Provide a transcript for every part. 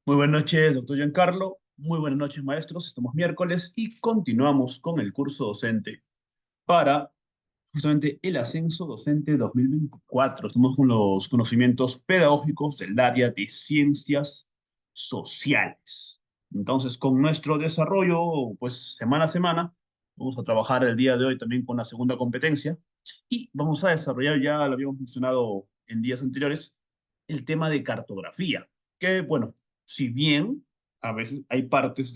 Muy buenas noches, doctor Giancarlo. Muy buenas noches, maestros. Estamos miércoles y continuamos con el curso docente para justamente el ascenso docente 2024. Estamos con los conocimientos pedagógicos del área de ciencias sociales. Entonces, con nuestro desarrollo, pues semana a semana, vamos a trabajar el día de hoy también con la segunda competencia y vamos a desarrollar, ya lo habíamos mencionado en días anteriores, el tema de cartografía, que bueno, si bien a veces hay partes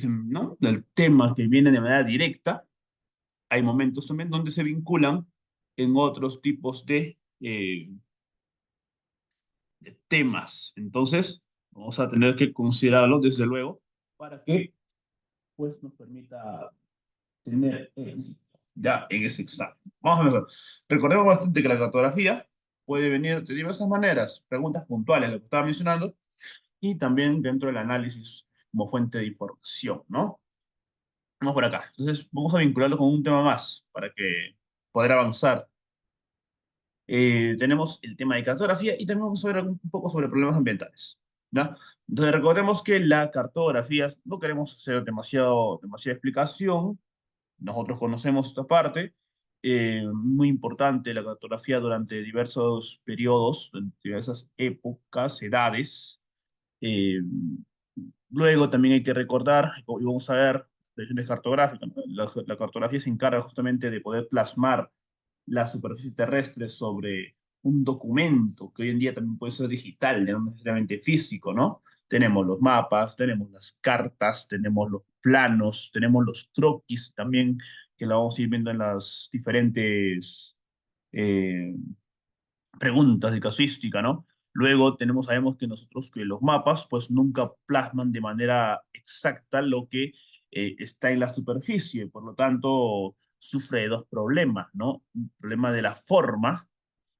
¿no? del tema que vienen de manera directa, hay momentos también donde se vinculan en otros tipos de temas. Entonces, vamos a tener que considerarlo desde luego para que pues, nos permita tener éxito ya en ese examen. Vamos a ver. Recordemos bastante que la cartografía puede venir de diversas maneras, preguntas puntuales, lo que estaba mencionando, y también dentro del análisis como fuente de información, ¿no? Vamos por acá. Entonces, vamos a vincularlo con un tema más para que poder avanzar. Tenemos el tema de cartografía y también vamos a ver un poco sobre problemas ambientales, ¿ya? Entonces, recordemos que la cartografía, no queremos hacer demasiada explicación, nosotros conocemos esta parte, muy importante la cartografía durante diversos periodos, en diversas épocas, edades. Eh, Luego también hay que recordar, y vamos a ver regiones cartográficas, ¿no? La cartografía se encarga justamente de poder plasmar la superficie terrestre sobre un documento que hoy en día también puede ser digital, no necesariamente físico, ¿no? Tenemos los mapas, tenemos las cartas, tenemos los planos, tenemos los croquis también, que la vamos a ir viendo en las diferentes eh, preguntas de casuística, ¿no? Luego sabemos que nosotros, que los mapas, pues nunca plasman de manera exacta lo que está en la superficie, por lo tanto, sufre de dos problemas, ¿no? Un problema de la forma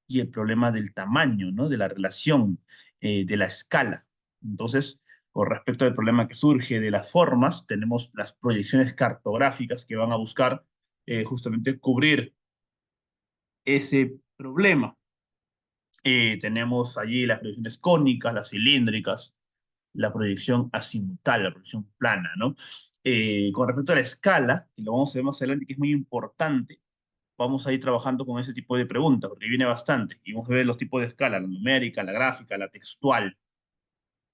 y el problema del tamaño, ¿no? De la relación, de la escala. Entonces, con respecto al problema que surge de las formas, tenemos las proyecciones cartográficas que van a buscar justamente cubrir ese problema. Tenemos allí las proyecciones cónicas, las cilíndricas, la proyección azimutal, la proyección plana, ¿no? Con respecto a la escala, que lo vamos a ver más adelante, que es muy importante, vamos a ir trabajando con ese tipo de preguntas, porque viene bastante, y vamos a ver los tipos de escala, la numérica, la gráfica, la textual.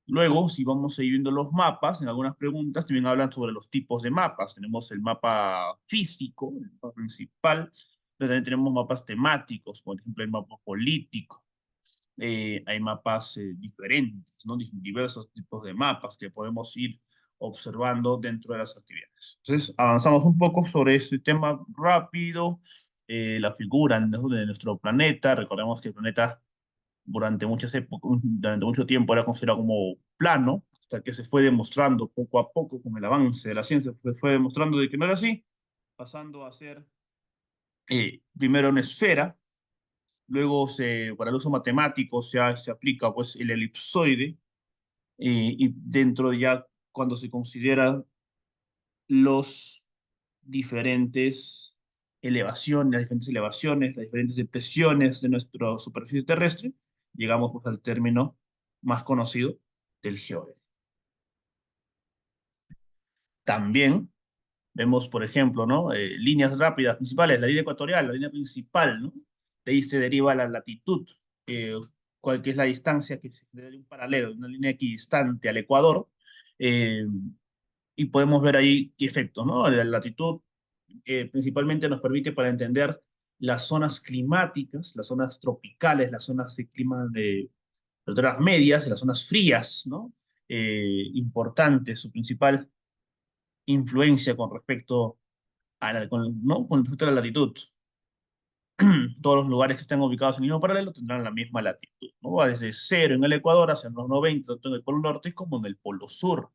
Luego, si vamos a ir viendo los mapas, en algunas preguntas también hablan sobre los tipos de mapas. Tenemos el mapa físico, el mapa principal, pero también tenemos mapas temáticos, por ejemplo, el mapa político. Hay mapas diferentes, ¿no? Diversos tipos de mapas que podemos ir observando dentro de las actividades. Entonces, avanzamos un poco sobre este tema rápido, la figura, ¿no?, de nuestro planeta. Recordemos que el planeta durante muchas épocas, durante mucho tiempo era considerado como plano, hasta que se fue demostrando poco a poco con el avance de la ciencia, se fue demostrando de que no era así, pasando a ser primero una esfera. Luego, para el uso matemático, se aplica pues, el elipsoide, y dentro ya cuando se consideran los diferentes elevaciones, las diferentes depresiones de nuestra superficie terrestre, llegamos pues, al término más conocido del geóide. También vemos, por ejemplo, ¿no? Líneas rápidas principales, la línea ecuatorial, la línea principal, ¿no? De ahí se deriva la latitud, eh, que es la distancia que se de un paralelo, una línea equidistante al ecuador, eh, y podemos ver ahí qué efectos, ¿no? La latitud principalmente nos permite para entender las zonas climáticas, las zonas tropicales, las zonas de clima de temperaturas medias, las zonas frías, ¿no? Importante, su principal influencia con respecto ¿no? Con respecto a la latitud. Todos los lugares que estén ubicados en el mismo paralelo tendrán la misma latitud, ¿no? Va desde cero en el Ecuador hacia los 90, tanto en el Polo Norte como en el Polo Sur.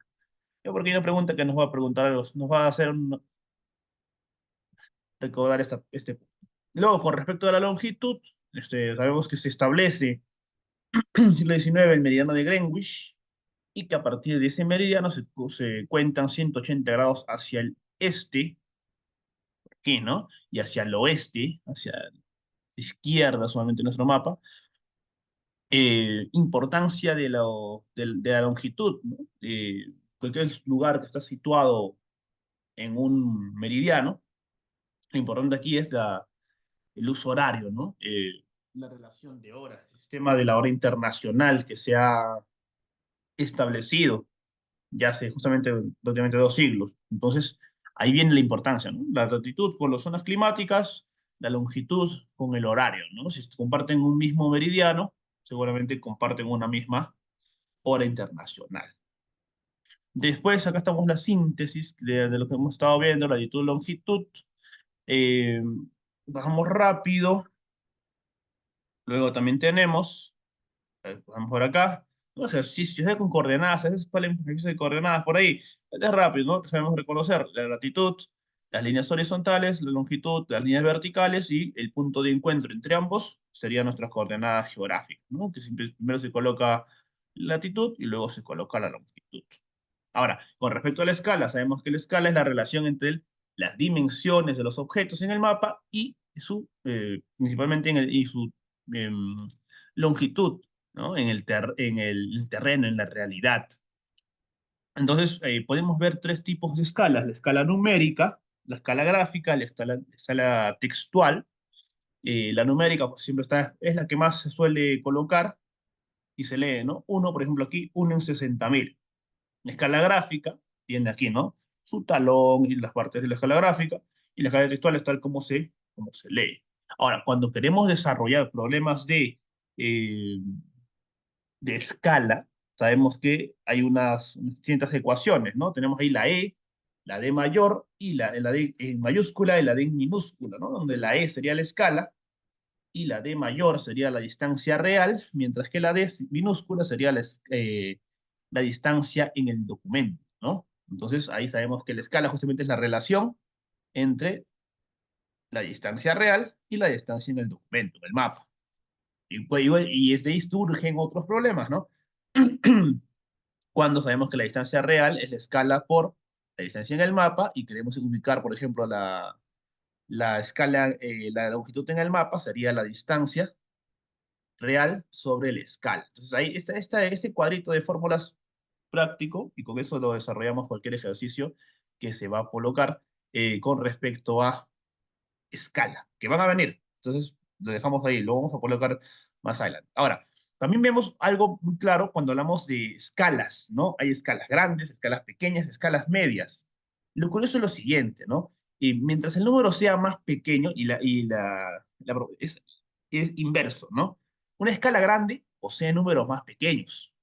Porque hay una pregunta que nos va a preguntar, nos va a hacer recordar este punto. Luego, con respecto a la longitud, sabemos que se establece en el siglo XIX el meridiano de Greenwich y que a partir de ese meridiano se cuentan 180 grados hacia el este, aquí, ¿no? Y hacia el oeste, hacia la izquierda solamente en nuestro mapa, Importancia de la longitud, ¿no? Cualquier lugar que está situado en un meridiano, lo importante aquí es el uso horario, ¿no? La relación de horas, el sistema de la hora internacional que se ha establecido ya hace justamente prácticamente 2 siglos. Entonces, ahí viene la importancia, ¿no? La latitud con las zonas climáticas, la longitud con el horario, ¿no? Si comparten un mismo meridiano, seguramente comparten una misma hora internacional. Después, acá estamos la síntesis de lo que hemos estado viendo, latitud, longitud. Eh, Bajamos rápido. Luego también tenemos, vamos por acá, los ejercicios con coordenadas, a veces salen ejercicios de coordenadas por ahí. Es rápido, ¿no? Que sabemos reconocer la latitud, las líneas horizontales, la longitud, las líneas verticales y el punto de encuentro entre ambos serían nuestras coordenadas geográficas, ¿no? Que siempre primero se coloca la latitud y luego se coloca la longitud. Ahora, con respecto a la escala, sabemos que la escala es la relación entre las dimensiones de los objetos en el mapa y principalmente y su em, longitud, ¿no? En el terreno, en la realidad. Entonces, podemos ver tres tipos de escalas: la escala numérica, la escala gráfica, la escala textual. La numérica pues, siempre es la que más se suele colocar y se lee, ¿no? Uno, por ejemplo, aquí, 1 en 60.000. La escala gráfica tiene aquí, ¿no? Su talón y las partes de la escala gráfica, y la escala textual es tal como se lee. Ahora, cuando queremos desarrollar problemas eh, de escala, sabemos que hay unas distintas ecuaciones, ¿no? Tenemos ahí la E, la D mayor y la D en mayúscula y la D en minúscula, ¿no? Donde la E sería la escala y la D mayor sería la distancia real, mientras que la D minúscula sería la distancia en el documento, ¿no? Entonces ahí sabemos que la escala justamente es la relación entre la distancia real y la distancia en el documento, en el mapa. Y desde ahí surgen otros problemas, ¿no? Cuando sabemos que la distancia real es la escala por la distancia en el mapa y queremos ubicar, por ejemplo, la escala, la longitud en el mapa sería la distancia real sobre la escala. Entonces ahí está este cuadrito de fórmulas práctico y con eso lo desarrollamos cualquier ejercicio que se va a colocar con respecto a escala, que van a venir. Entonces lo dejamos ahí, lo vamos a colocar más adelante. Ahora, también vemos algo muy claro cuando hablamos de escalas, ¿no? Hay escalas grandes, escalas pequeñas, escalas medias. Lo curioso es lo siguiente, ¿no? Y mientras el número sea más pequeño es inverso, ¿no? Una escala grande posee números más pequeños.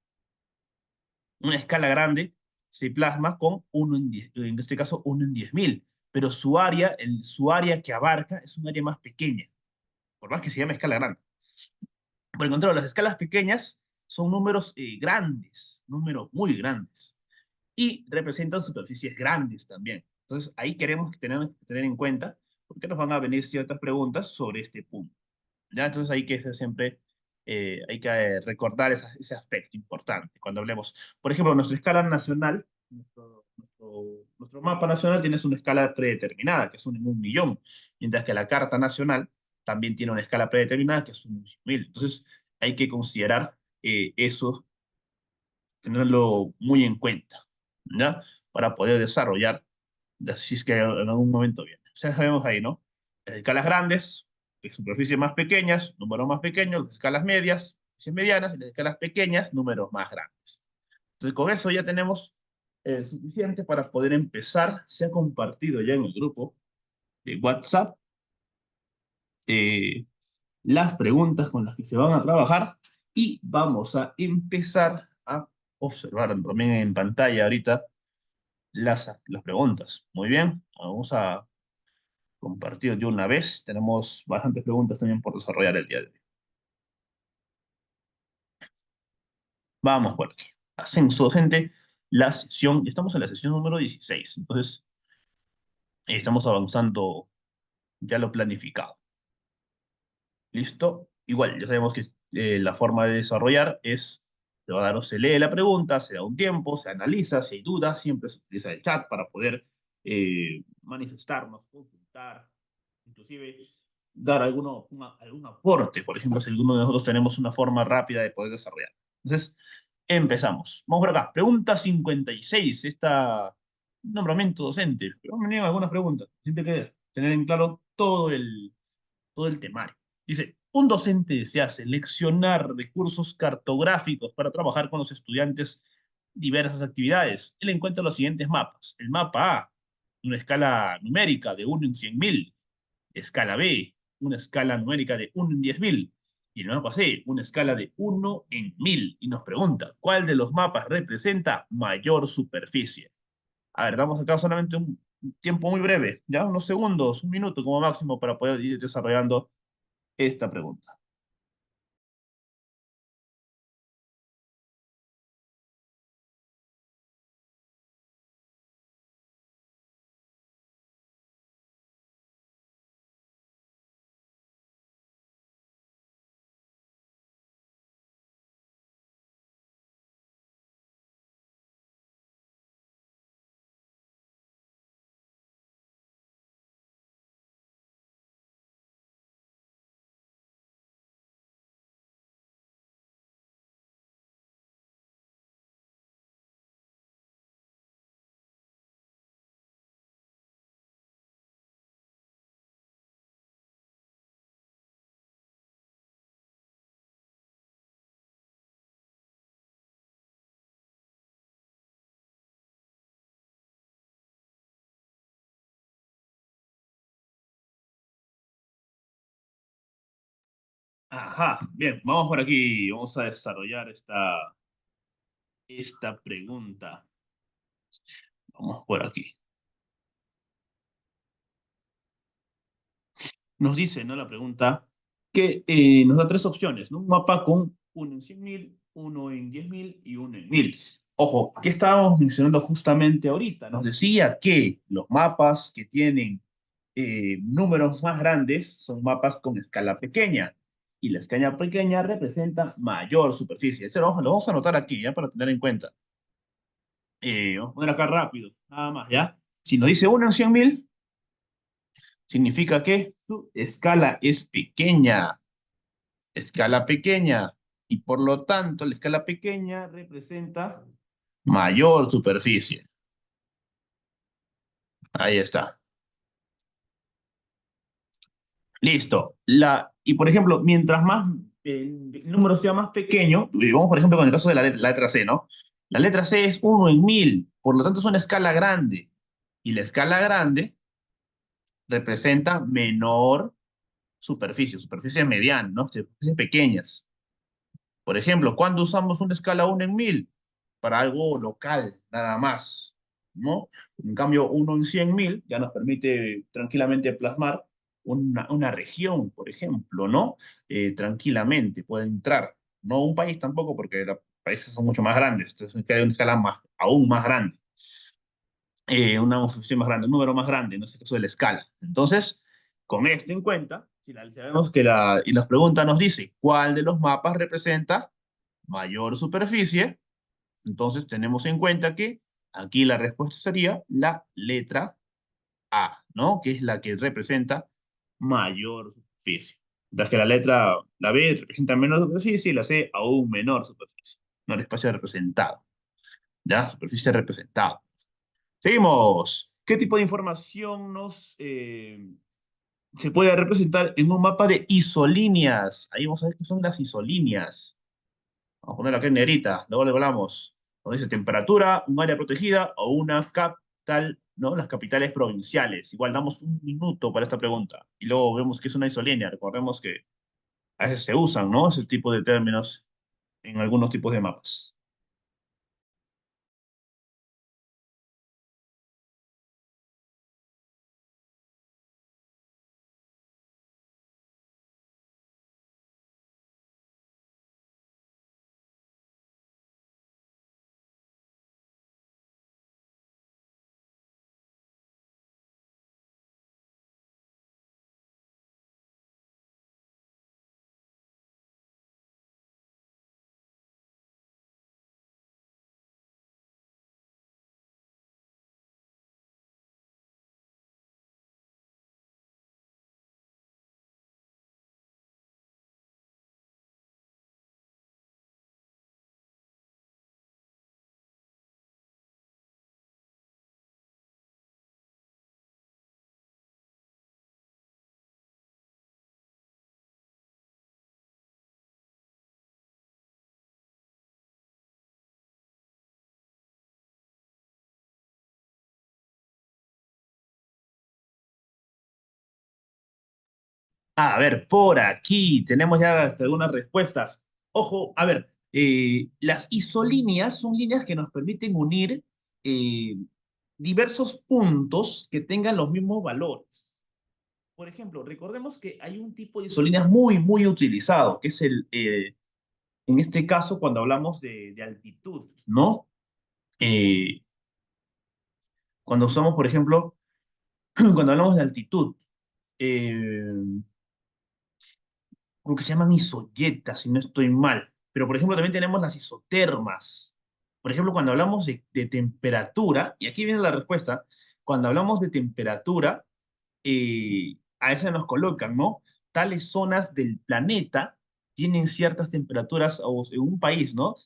Una escala grande se plasma con 1 en 10, en este caso 1 en 10.000, pero su área que abarca es un área más pequeña, por más que se llame escala grande. Por el contrario, las escalas pequeñas son números grandes, números muy grandes, y representan superficies grandes también. Entonces, ahí queremos tener en cuenta, porque nos van a venir ciertas preguntas sobre este punto. ¿Ya? Entonces hay que recordar ese aspecto importante cuando hablemos. Por ejemplo, nuestra escala nacional, nuestro mapa nacional tiene una escala predeterminada, que es 1 en 1 millón, mientras que la Carta Nacional también tiene una escala predeterminada, que es 1 en 100.000. Entonces hay que considerar eso, tenerlo muy en cuenta, ¿ya? Para poder desarrollar, si es que en algún momento viene. Ya sabemos ahí, ¿no? Las escalas grandes, superficies más pequeñas, números más pequeños; las escalas medias, superficies medianas; y las escalas pequeñas, números más grandes. Entonces, con eso ya tenemos suficiente para poder empezar. Se ha compartido ya en el grupo de WhatsApp eh, las preguntas con las que se van a trabajar y vamos a empezar a observar también en pantalla ahorita las preguntas. Muy bien, vamos a compartir de una vez. Tenemos bastantes preguntas también por desarrollar el día de hoy. Vamos por aquí. Ascenso docente, estamos en la sesión número 16. Entonces, estamos avanzando ya lo planificado. ¿Listo? Igual, ya sabemos que la forma de desarrollar se lee la pregunta, se da un tiempo, se analiza, si hay dudas, siempre se utiliza el chat para poder manifestarnos, consultar, inclusive dar algún aporte, por ejemplo, si alguno de nosotros tenemos una forma rápida de poder desarrollar. Entonces, empezamos. Vamos por acá. Pregunta 56. Nombramiento docente. Pero me niegan algunas preguntas. Siempre hay que tener en claro todo el temario. Dice, un docente desea seleccionar recursos cartográficos para trabajar con los estudiantes diversas actividades. Él encuentra los siguientes mapas. El mapa A, una escala numérica de 1 en 100.000. Escala B, una escala numérica de 1 en 10.000. Y el mapa C, una escala de 1 en 1.000. Y nos pregunta, ¿cuál de los mapas representa mayor superficie? A ver, damos acá solamente un tiempo muy breve, ya unos segundos, un minuto como máximo para poder ir desarrollando esta pregunta. Ajá, bien, vamos por aquí, vamos a desarrollar esta pregunta. Vamos por aquí. Nos dice, ¿no? La pregunta que nos da tres opciones, ¿no? Un mapa con 1 en 100.000, 1 en 10.000 y 1 en 1.000. Ojo, ¿qué estábamos mencionando justamente ahorita? Nos decía que los mapas que tienen números más grandes son mapas con escala pequeña. Y la escala pequeña representa mayor superficie. Eso lo vamos a anotar aquí, ¿ya? Para tener en cuenta. Vamos a poner acá rápido, nada más, ¿ya? Si nos dice 1 en 100.000, significa que su escala es pequeña. Escala pequeña. Y por lo tanto, la escala pequeña representa mayor superficie. Ahí está. Listo. Y por ejemplo, mientras más el número sea más pequeño, vamos por ejemplo con el caso de la letra C, ¿no? La letra C es 1 en 1.000, por lo tanto es una escala grande. Y la escala grande representa menor superficie mediana, ¿no? Superficies pequeñas. Por ejemplo, ¿cuándo usamos una escala 1 en 1.000? Para algo local, nada más, ¿no? En cambio, 1 en 100.000 ya nos permite tranquilamente plasmar una región, por ejemplo, ¿no? Tranquilamente puede entrar. No un país tampoco, porque los países son mucho más grandes. Entonces, hay una escala aún más grande, una función más grande, un número más grande, en este caso de la escala. Entonces, con esto en cuenta, si sabemos y las preguntas nos dice cuál de los mapas representa mayor superficie, entonces tenemos en cuenta que aquí la respuesta sería la letra A, ¿no? Que es la que representa mayor superficie. Mientras que la B representa menor superficie y la C aún menor superficie. No el espacio representado, ¿ya? Superficie representada. Seguimos. ¿Qué tipo de información se puede representar en un mapa de isolíneas? Ahí vamos a ver qué son las isolíneas. Vamos a ponerlo acá en negrita, luego le hablamos. Nos dice temperatura, un área protegida o una capital, ¿no? Las capitales provinciales. Igual damos un minuto para esta pregunta. Y luego vemos que es una isolínea. Recordemos que a veces se usan, ¿no? Ese tipo de términos en algunos tipos de mapas. A ver, por aquí tenemos ya hasta algunas respuestas. Ojo, a ver, las isolíneas son líneas que nos permiten unir eh, diversos puntos que tengan los mismos valores. Por ejemplo, recordemos que hay un tipo de isolíneas muy, muy utilizado, que es en este caso, cuando hablamos de altitud, ¿no? Eh, cuando usamos, por ejemplo, cuando hablamos de altitud, eh, como que se llaman isoyetas, si no estoy mal. Pero, por ejemplo, también tenemos las isotermas. Por ejemplo, cuando hablamos de temperatura, y aquí viene la respuesta, cuando hablamos de temperatura, a esa nos colocan, ¿no? Tales zonas del planeta tienen ciertas temperaturas, o en un país, ¿no?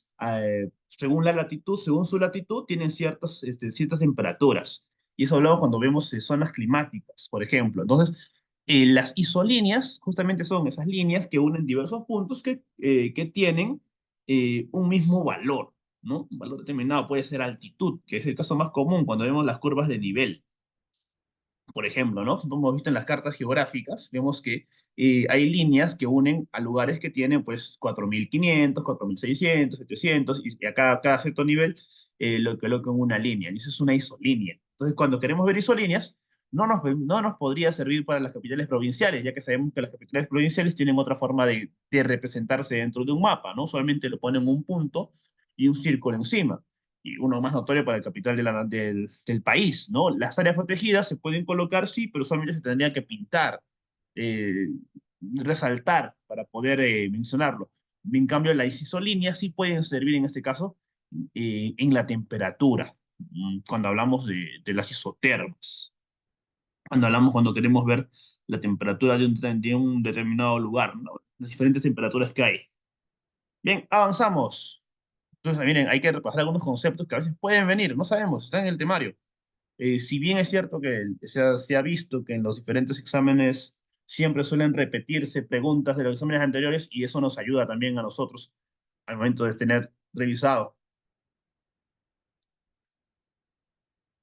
Según la latitud, según su latitud, tienen ciertas temperaturas. Y eso hablamos cuando vemos zonas climáticas, por ejemplo. Entonces, las isolíneas justamente son esas líneas que unen diversos puntos que tienen un mismo valor, ¿no? Un valor determinado puede ser altitud, que es el caso más común cuando vemos las curvas de nivel, por ejemplo, ¿no? Como hemos visto en las cartas geográficas, vemos que hay líneas que unen a lugares que tienen pues 4.500, 4.600, 700, y a cada cierto nivel lo colocan en una línea, y eso es una isolínea. Entonces, cuando queremos ver isolíneas, no nos podría servir para las capitales provinciales, ya que sabemos que las capitales provinciales tienen otra forma de representarse dentro de un mapa, ¿no? Solamente le ponen un punto y un círculo encima y uno más notorio para el capital del país, ¿no? Las áreas protegidas se pueden colocar, sí, pero solamente se tendría que pintar, eh, resaltar para poder mencionarlo. En cambio, las isolíneas sí pueden servir en este caso en la temperatura, cuando hablamos de las isotermas, cuando queremos ver la temperatura de un determinado lugar, ¿no? Las diferentes temperaturas que hay. Bien, avanzamos. Entonces, miren, hay que repasar algunos conceptos que a veces pueden venir, no sabemos, están en el temario. Si bien es cierto que se ha visto que en los diferentes exámenes siempre suelen repetirse preguntas de los exámenes anteriores y eso nos ayuda también a nosotros al momento de tener revisado.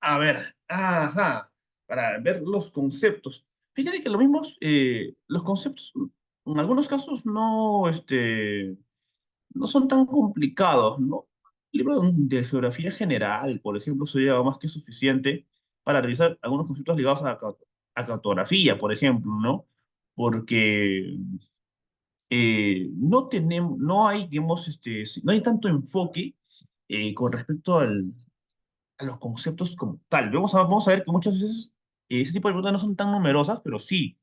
A ver, ajá, para ver los conceptos. Fíjate que los conceptos en algunos casos no son tan complicados, ¿no? El libro de geografía general, por ejemplo, sería más que suficiente para revisar algunos conceptos ligados a cartografía, por ejemplo, ¿no? Porque no hay, digamos, no hay tanto enfoque con respecto a los conceptos como tal. Vamos a ver que muchas veces ese tipo de preguntas no son tan numerosas, pero sí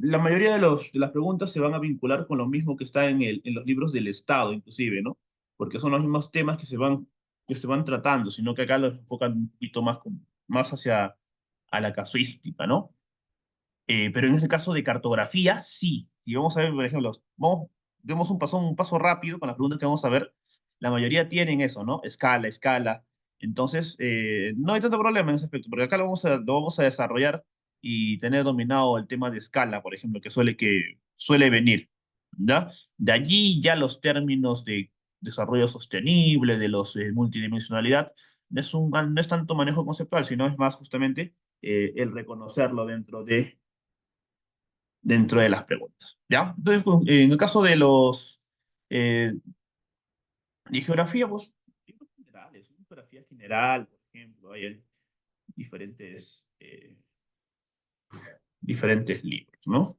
la mayoría de las preguntas se van a vincular con lo mismo que está en los libros del Estado, inclusive, ¿no? Porque son los mismos temas que se van tratando, sino que acá los enfocan un poquito más hacia a la casuística, ¿no? Pero en ese caso de cartografía, sí. Si vamos a ver, por ejemplo, demos un paso rápido con las preguntas que vamos a ver. La mayoría tienen eso, ¿no? Escala, escala. Entonces, no hay tanto problema en ese aspecto, porque acá lo vamos a desarrollar y tener dominado el tema de escala, por ejemplo, que suele venir, ¿ya? De allí ya los términos de desarrollo sostenible, de los multidimensionalidad, no es tanto manejo conceptual, sino es más justamente el reconocerlo dentro de las preguntas, ¿ya? Entonces, en el caso eh, de geografía, pues, libros generales, ¿no? Geografía general, por ejemplo, hay diferentes libros, ¿no?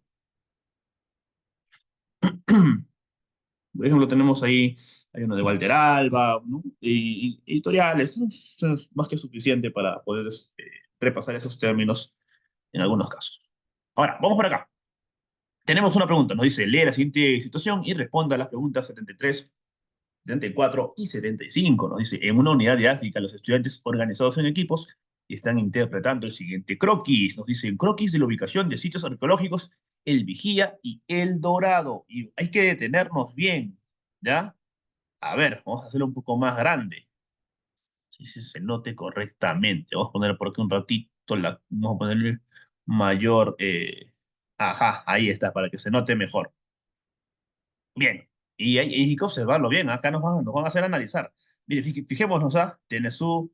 Por ejemplo, tenemos ahí, hay uno de Walter Alba, ¿no? Y editoriales, ¿no? Eso es más que suficiente para poder repasar esos términos en algunos casos. Ahora, vamos por acá. Tenemos una pregunta, nos dice, lee la siguiente situación y responda a las preguntas 73, 74 y 75. Nos dice, en una unidad didáctica, los estudiantes organizados en equipos están interpretando el siguiente croquis. Nos dicen croquis de la ubicación de sitios arqueológicos, El Vigía y El Dorado. Y hay que detenernos bien, ¿ya? A ver, vamos a hacerlo un poco más grande. Si se note correctamente. Vamos a poner por aquí un ratito, vamos a ponerle mayor. Ajá, ahí está, para que se note mejor. Bien, y hay que observarlo bien, acá nos van a hacer analizar. Mire, fijémonos, ¿ah? Tiene su,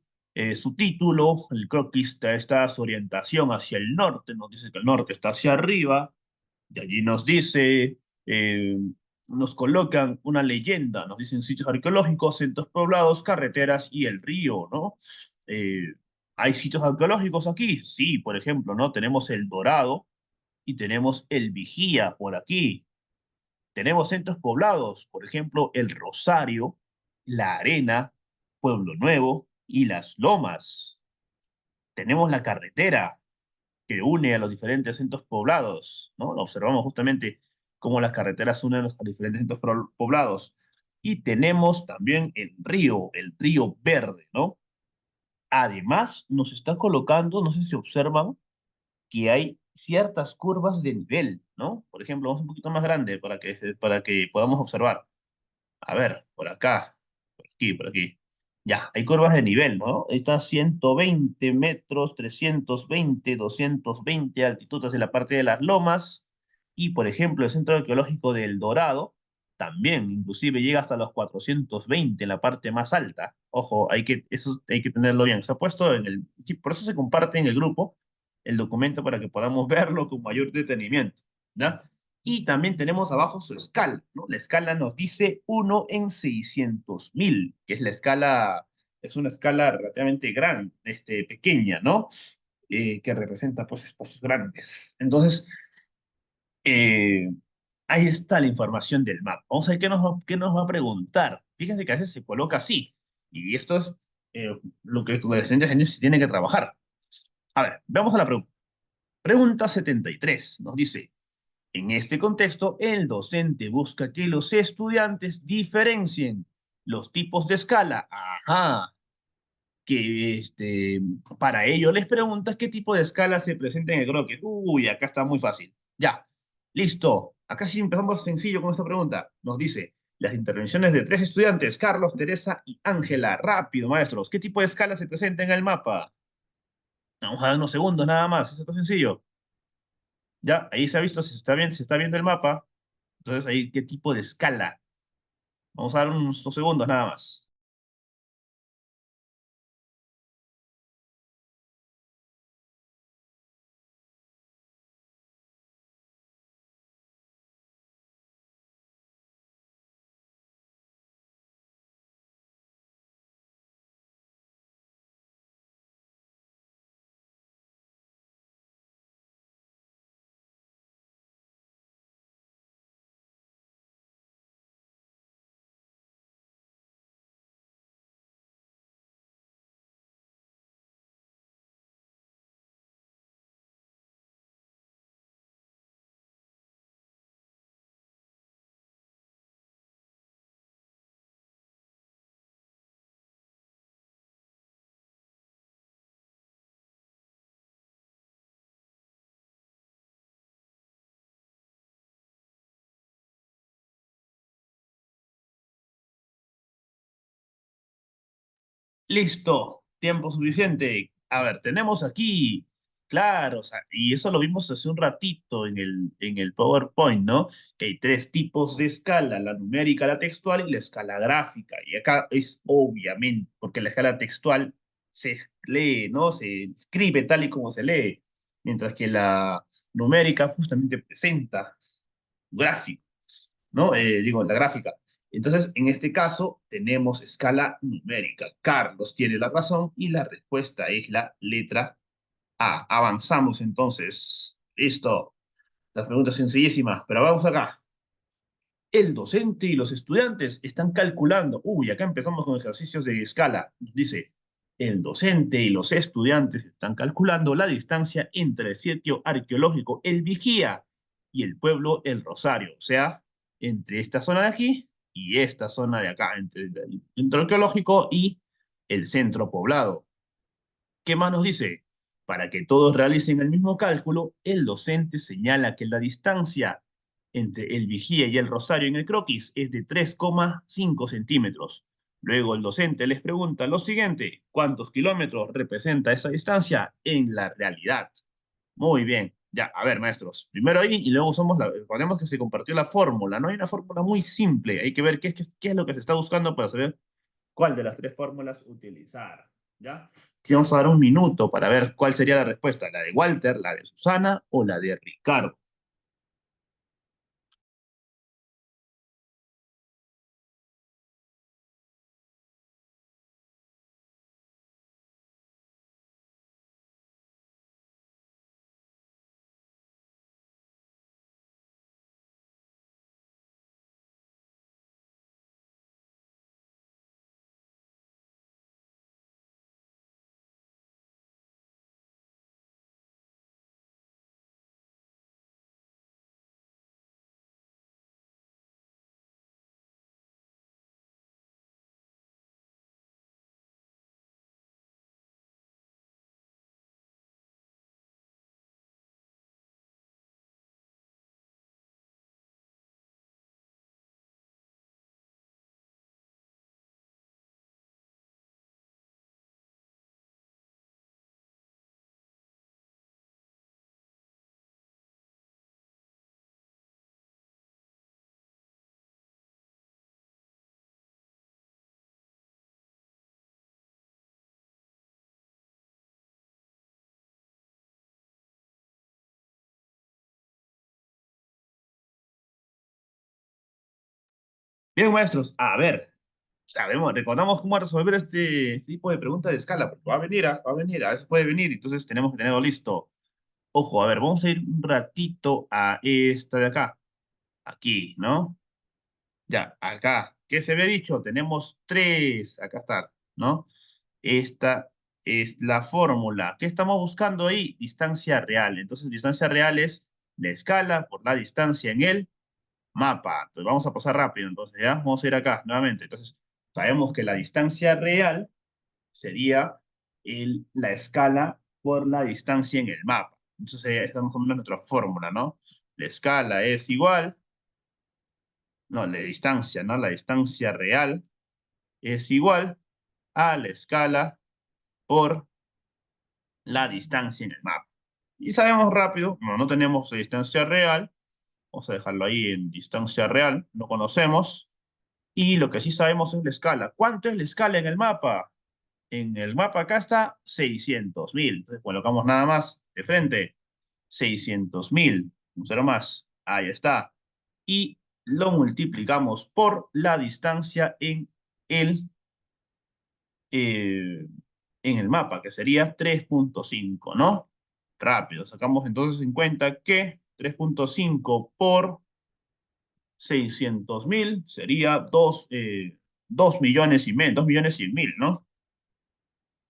Su título, el croquis, está su orientación hacia el norte, nos dice que el norte está hacia arriba, y allí nos dice, eh, nos colocan una leyenda, nos dicen sitios arqueológicos, centros poblados, carreteras y el río, ¿no? Eh, ¿Hay sitios arqueológicos aquí? Sí, por ejemplo, ¿no? Tenemos el Dorado y tenemos el Vigía por aquí. Tenemos centros poblados, por ejemplo, el Rosario, La Arena, Pueblo Nuevo y Las Lomas. Tenemos la carretera que une a los diferentes centros poblados, ¿no? Observamos justamente cómo las carreteras unen a los diferentes centros poblados. Y tenemos también el río Verde, ¿no? Además, nos está colocando, no sé si observan, que hay ciertas curvas de nivel, ¿no? Por ejemplo, vamos un poquito más grande para que podamos observar. A ver, por acá, por aquí, por aquí. Ya, hay curvas de nivel, ¿no? Está 120 metros, 320, 220 altitud hacia la parte de las lomas. Y, por ejemplo, el Centro Arqueológico del Dorado también, inclusive llega hasta los 420 en la parte más alta. Ojo, eso hay que tenerlo bien. Se ha puesto en el... Sí, por eso se comparte en el grupo el documento para que podamos verlo con mayor detenimiento, ¿ya? Y también tenemos abajo su escala, ¿no? La escala nos dice 1 en 600.000, que es la escala, es una escala relativamente grande, pequeña, ¿no? Que representa, pues, espacios grandes. Entonces, eh, ahí está la información del mapa. Vamos a ver qué nos va a preguntar. Fíjense que a veces se coloca así, y esto es lo que los estudiantes se tienen que trabajar. A ver, vamos a la pregunta. Pregunta 73 nos dice, en este contexto, el docente busca que los estudiantes diferencien los tipos de escala. Ajá. Que para ello les preguntas qué tipo de escala se presenta en el croquis. Uy, acá está muy fácil. Ya, listo. Acá sí empezamos sencillo con esta pregunta. Nos dice, las intervenciones de tres estudiantes, Carlos, Teresa y Ángela. Rápido, maestros. ¿Qué tipo de escala se presenta en el mapa? Vamos a dar unos segundos nada más. Eso está sencillo. Ya, ahí se ha visto si está bien, se está viendo el mapa. Entonces ahí, ¿qué tipo de escala? Vamos a dar unos 2 segundos nada más. Listo, tiempo suficiente. A ver, tenemos aquí, claro, o sea, y eso lo vimos hace un ratito en el PowerPoint, ¿no? Que hay tres tipos de escala, la numérica, la textual y la escala gráfica. Y acá es obviamente, porque la escala textual se lee, ¿no? Se escribe tal y como se lee, mientras que la numérica justamente presenta gráfico. ¿No? Digo, la gráfica. Entonces, en este caso, tenemos escala numérica. Carlos tiene la razón y la respuesta es la letra A. Avanzamos entonces. Listo. La pregunta es sencillísima, pero vamos acá. El docente y los estudiantes están calculando. Uy, acá empezamos con ejercicios de escala. Nos dice, el docente y los estudiantes están calculando la distancia entre el sitio arqueológico El Vigía y el pueblo El Rosario. O sea, entre esta zona de aquí y esta zona de acá, entre el centro arqueológico y el centro poblado. ¿Qué más nos dice? Para que todos realicen el mismo cálculo, el docente señala que la distancia entre el vigía y el rosario en el croquis es de 3,5 centímetros. Luego el docente les pregunta lo siguiente, ¿cuántos kilómetros representa esa distancia en la realidad? Muy bien, ya, a ver, maestros, primero ahí y luego ponemos que se compartió la fórmula, no hay una fórmula muy simple, hay que ver qué es lo que se está buscando para saber cuál de las tres fórmulas utilizar. ¿Ya? Aquí vamos a dar un minuto para ver cuál sería la respuesta, la de Walter, la de Susana o la de Ricardo. Bien, maestros, a ver, sabemos, recordamos cómo resolver este tipo de preguntas de escala, porque va a venir, a veces puede venir, entonces tenemos que tenerlo listo. Ojo, a ver, vamos a ir un ratito a esta de acá, aquí, ¿no? Ya, acá, ¿qué se había dicho? Tenemos tres, acá está, ¿no? Esta es la fórmula. ¿Qué estamos buscando ahí? Distancia real. Entonces, distancia real es la escala por la distancia en el mapa. Entonces, vamos a pasar rápido, entonces, ¿ya? Vamos a ir acá nuevamente. Entonces, sabemos que la distancia real sería la escala por la distancia en el mapa. Entonces, esta es más o menos nuestra fórmula, ¿no? La escala es igual, no, la distancia, ¿no? La distancia real es igual a la escala por la distancia en el mapa. Y sabemos rápido, no, no tenemos distancia real, vamos a dejarlo ahí en distancia real, no conocemos, y lo que sí sabemos es la escala. ¿Cuánto es la escala en el mapa? En el mapa acá está 600.000. Entonces colocamos nada más de frente, 600.000, un cero más, ahí está. Y lo multiplicamos por la distancia el, eh, en el mapa, que sería 3,5, ¿no? Rápido, sacamos entonces en cuenta que 3,5 por 600.000 sería 2 millones y medio, 2.100.000, ¿no?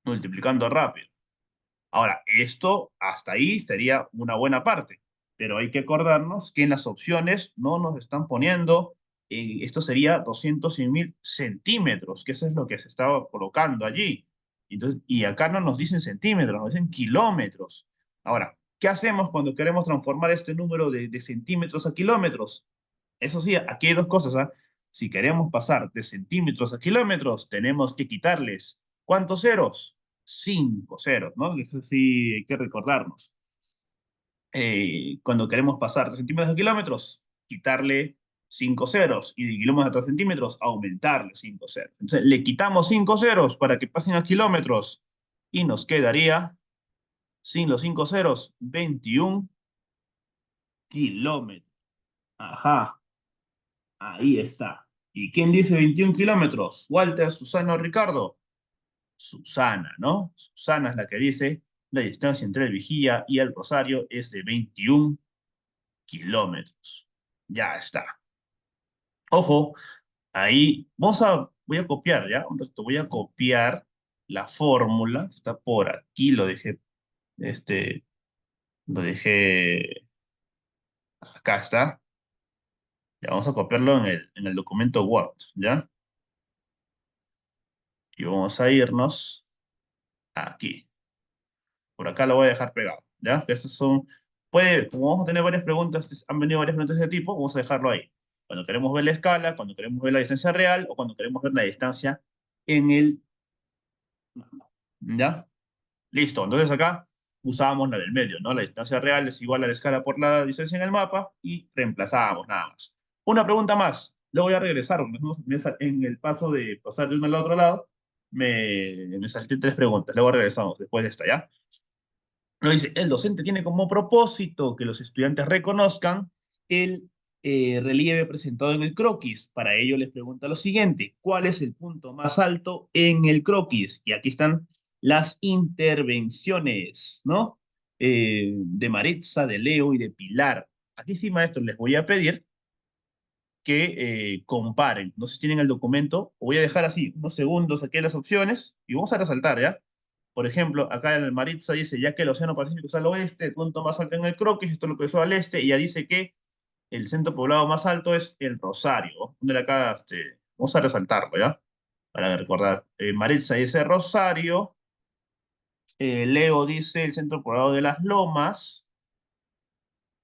Multiplicando rápido. Ahora, esto hasta ahí sería una buena parte, pero hay que acordarnos que en las opciones no nos están poniendo, esto sería 200.000 centímetros, que eso es lo que se estaba colocando allí. Entonces, y acá no nos dicen centímetros, nos dicen kilómetros. Ahora, ¿qué hacemos cuando queremos transformar este número de centímetros a kilómetros? Eso sí, aquí hay dos cosas, ¿ah? Si queremos pasar de centímetros a kilómetros, tenemos que quitarles, ¿cuántos ceros? 5 ceros, ¿no? Eso sí hay que recordarnos. Cuando queremos pasar de centímetros a kilómetros, quitarle 5 ceros y de kilómetros a centímetros, aumentarle 5 ceros. Entonces, le quitamos 5 ceros para que pasen a kilómetros y nos quedaría, sin los 5 ceros, 21 kilómetros. Ajá. Ahí está. ¿Y quién dice 21 kilómetros? ¿Walter, Susana o Ricardo? Susana, ¿no? Susana es la que dice la distancia entre el Vigía y el Rosario es de 21 kilómetros. Ya está. Ojo, ahí voy a copiar, ¿ya? Un rato voy a copiar la fórmula que está por aquí, este, lo dejé, acá está. Ya vamos a copiarlo en el documento Word, ¿ya? Y vamos a irnos aquí. Por acá lo voy a dejar pegado, ¿ya? Que esas son, como vamos a tener varias preguntas, han venido varias preguntas de ese tipo, vamos a dejarlo ahí. Cuando queremos ver la escala, cuando queremos ver la distancia real o cuando queremos ver la distancia en el, ¿ya? Listo, entonces acá usábamos la del medio, ¿no? La distancia real es igual a la escala por la distancia en el mapa y reemplazábamos nada más. Una pregunta más, luego voy a regresar, en el paso de pasar de uno al otro lado. me salté tres preguntas, luego regresamos después de esta, ¿ya? Lo dice, el docente tiene como propósito que los estudiantes reconozcan el relieve presentado en el croquis. Para ello les pregunta lo siguiente, ¿cuál es el punto más alto en el croquis? Y aquí están las intervenciones, ¿no? De Maritza, de Leo y de Pilar. Aquí sí, maestro, les voy a pedir que comparen. No sé si tienen el documento, o voy a dejar así unos segundos aquí las opciones y vamos a resaltar, ¿ya? Por ejemplo, acá en el Maritza dice, ya que el Océano Pacífico está al oeste, el punto más alto en el Croquis, esto es lo que es al este, y ya dice que el centro poblado más alto es el Rosario. Vamos a poner acá, vamos a resaltarlo, ¿ya? Para recordar. Maritza dice Rosario, Leo dice el centro poblado de las Lomas,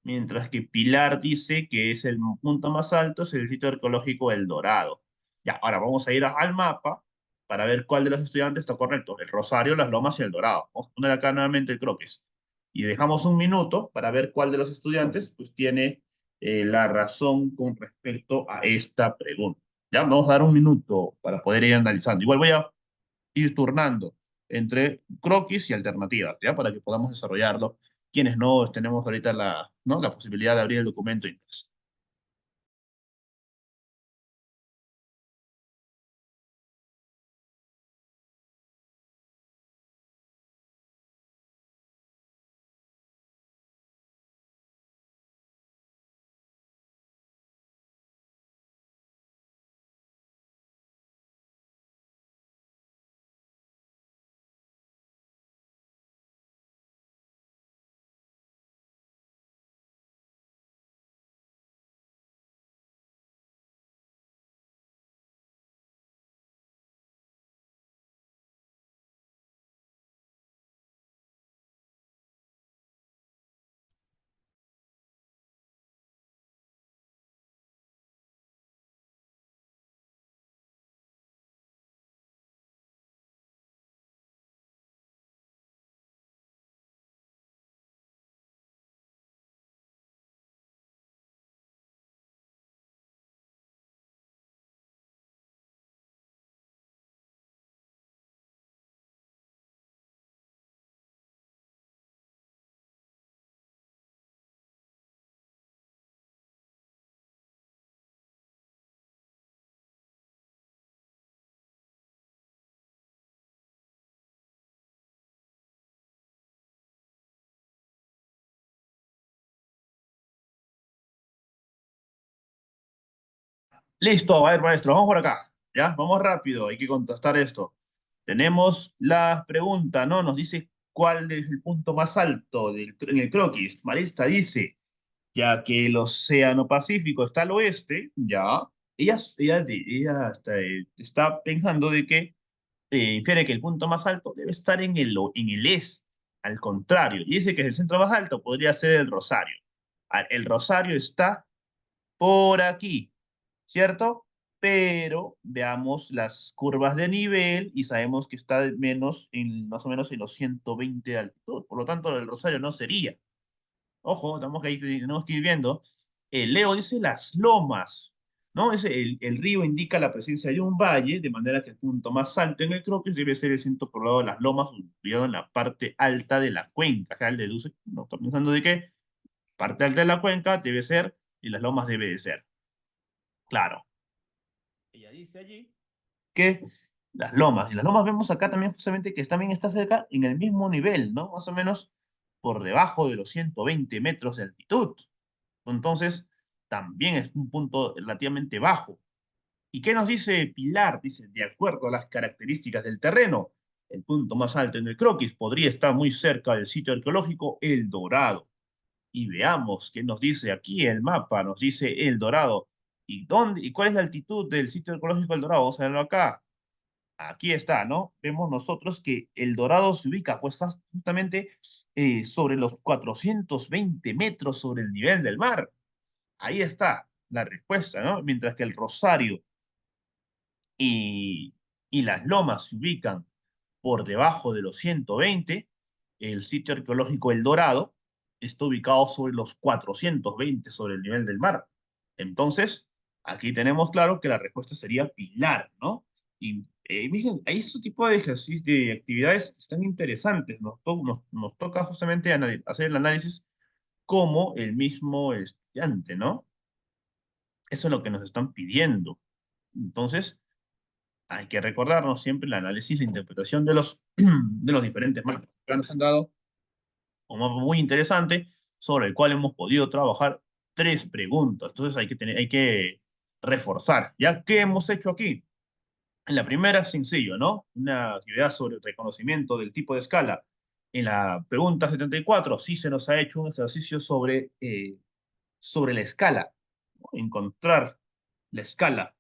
mientras que Pilar dice que es el punto más alto, es el sitio arqueológico El Dorado. Ya, ahora vamos a ir al mapa para ver cuál de los estudiantes está correcto. El Rosario, las Lomas y el Dorado. Vamos a poner acá nuevamente el croquis. Y dejamos un minuto para ver cuál de los estudiantes pues tiene la razón con respecto a esta pregunta. Ya, vamos a dar un minuto para poder ir analizando. Igual voy a ir turnando entre croquis y alternativas, ¿ya? Para que podamos desarrollarlo. Quienes no tenemos ahorita ¿no? la posibilidad de abrir el documento impreso. Listo, a ver, maestro, vamos por acá. ¿Ya? Vamos rápido, hay que contestar esto. Tenemos la pregunta, ¿no? Nos dice cuál es el punto más alto en el croquis. Marista dice, ya que el Océano Pacífico está al oeste, ya, ella está pensando de que infiere que el punto más alto debe estar en el este, al contrario, y dice que el centro más alto podría ser el Rosario. El Rosario está por aquí, ¿cierto? Pero veamos las curvas de nivel y sabemos que está más o menos en los 120 de altitud, por lo tanto el Rosario no sería. Ojo, tenemos que ir viendo. Leo dice las lomas, ¿no? El río indica la presencia de un valle, de manera que el punto más alto en el croquis debe ser el centro poblado de las lomas, ubicado en la parte alta de la cuenca. Acá él deduce, no está pensando de que parte alta de la cuenca debe ser y las lomas debe de ser. Claro. Ella dice allí que y las lomas vemos acá también justamente que también está cerca en el mismo nivel, ¿no? Más o menos por debajo de los 120 metros de altitud. Entonces, también es un punto relativamente bajo. ¿Y qué nos dice Pilar? Dice, de acuerdo a las características del terreno, el punto más alto en el croquis podría estar muy cerca del sitio arqueológico El Dorado. Y veamos qué nos dice aquí el mapa, nos dice El Dorado. ¿Y cuál es la altitud del sitio arqueológico El Dorado? Vamos a verlo acá. Aquí está, ¿no? Vemos nosotros que El Dorado se ubica pues justamente sobre los 420 metros sobre el nivel del mar. Ahí está la respuesta, ¿no? Mientras que el Rosario y, y las Lomas se ubican por debajo de los 120, el sitio arqueológico El Dorado está ubicado sobre los 420 sobre el nivel del mar. Entonces, aquí tenemos claro que la respuesta sería Pilar, ¿no? Y Miren, ahí este tipo de ejercicios, de actividades están interesantes. Nos toca justamente hacer el análisis como el mismo estudiante, ¿no? Eso es lo que nos están pidiendo. Entonces, hay que recordarnos siempre el análisis, la interpretación de los diferentes mapas que nos han dado. Un mapa muy interesante sobre el cual hemos podido trabajar tres preguntas. Entonces, hay que reforzar. ¿Ya qué hemos hecho aquí? En la primera, sencillo, ¿no? Una actividad sobre el reconocimiento del tipo de escala. En la pregunta 74, sí se nos ha hecho un ejercicio sobre la escala, ¿no? Encontrar la escala.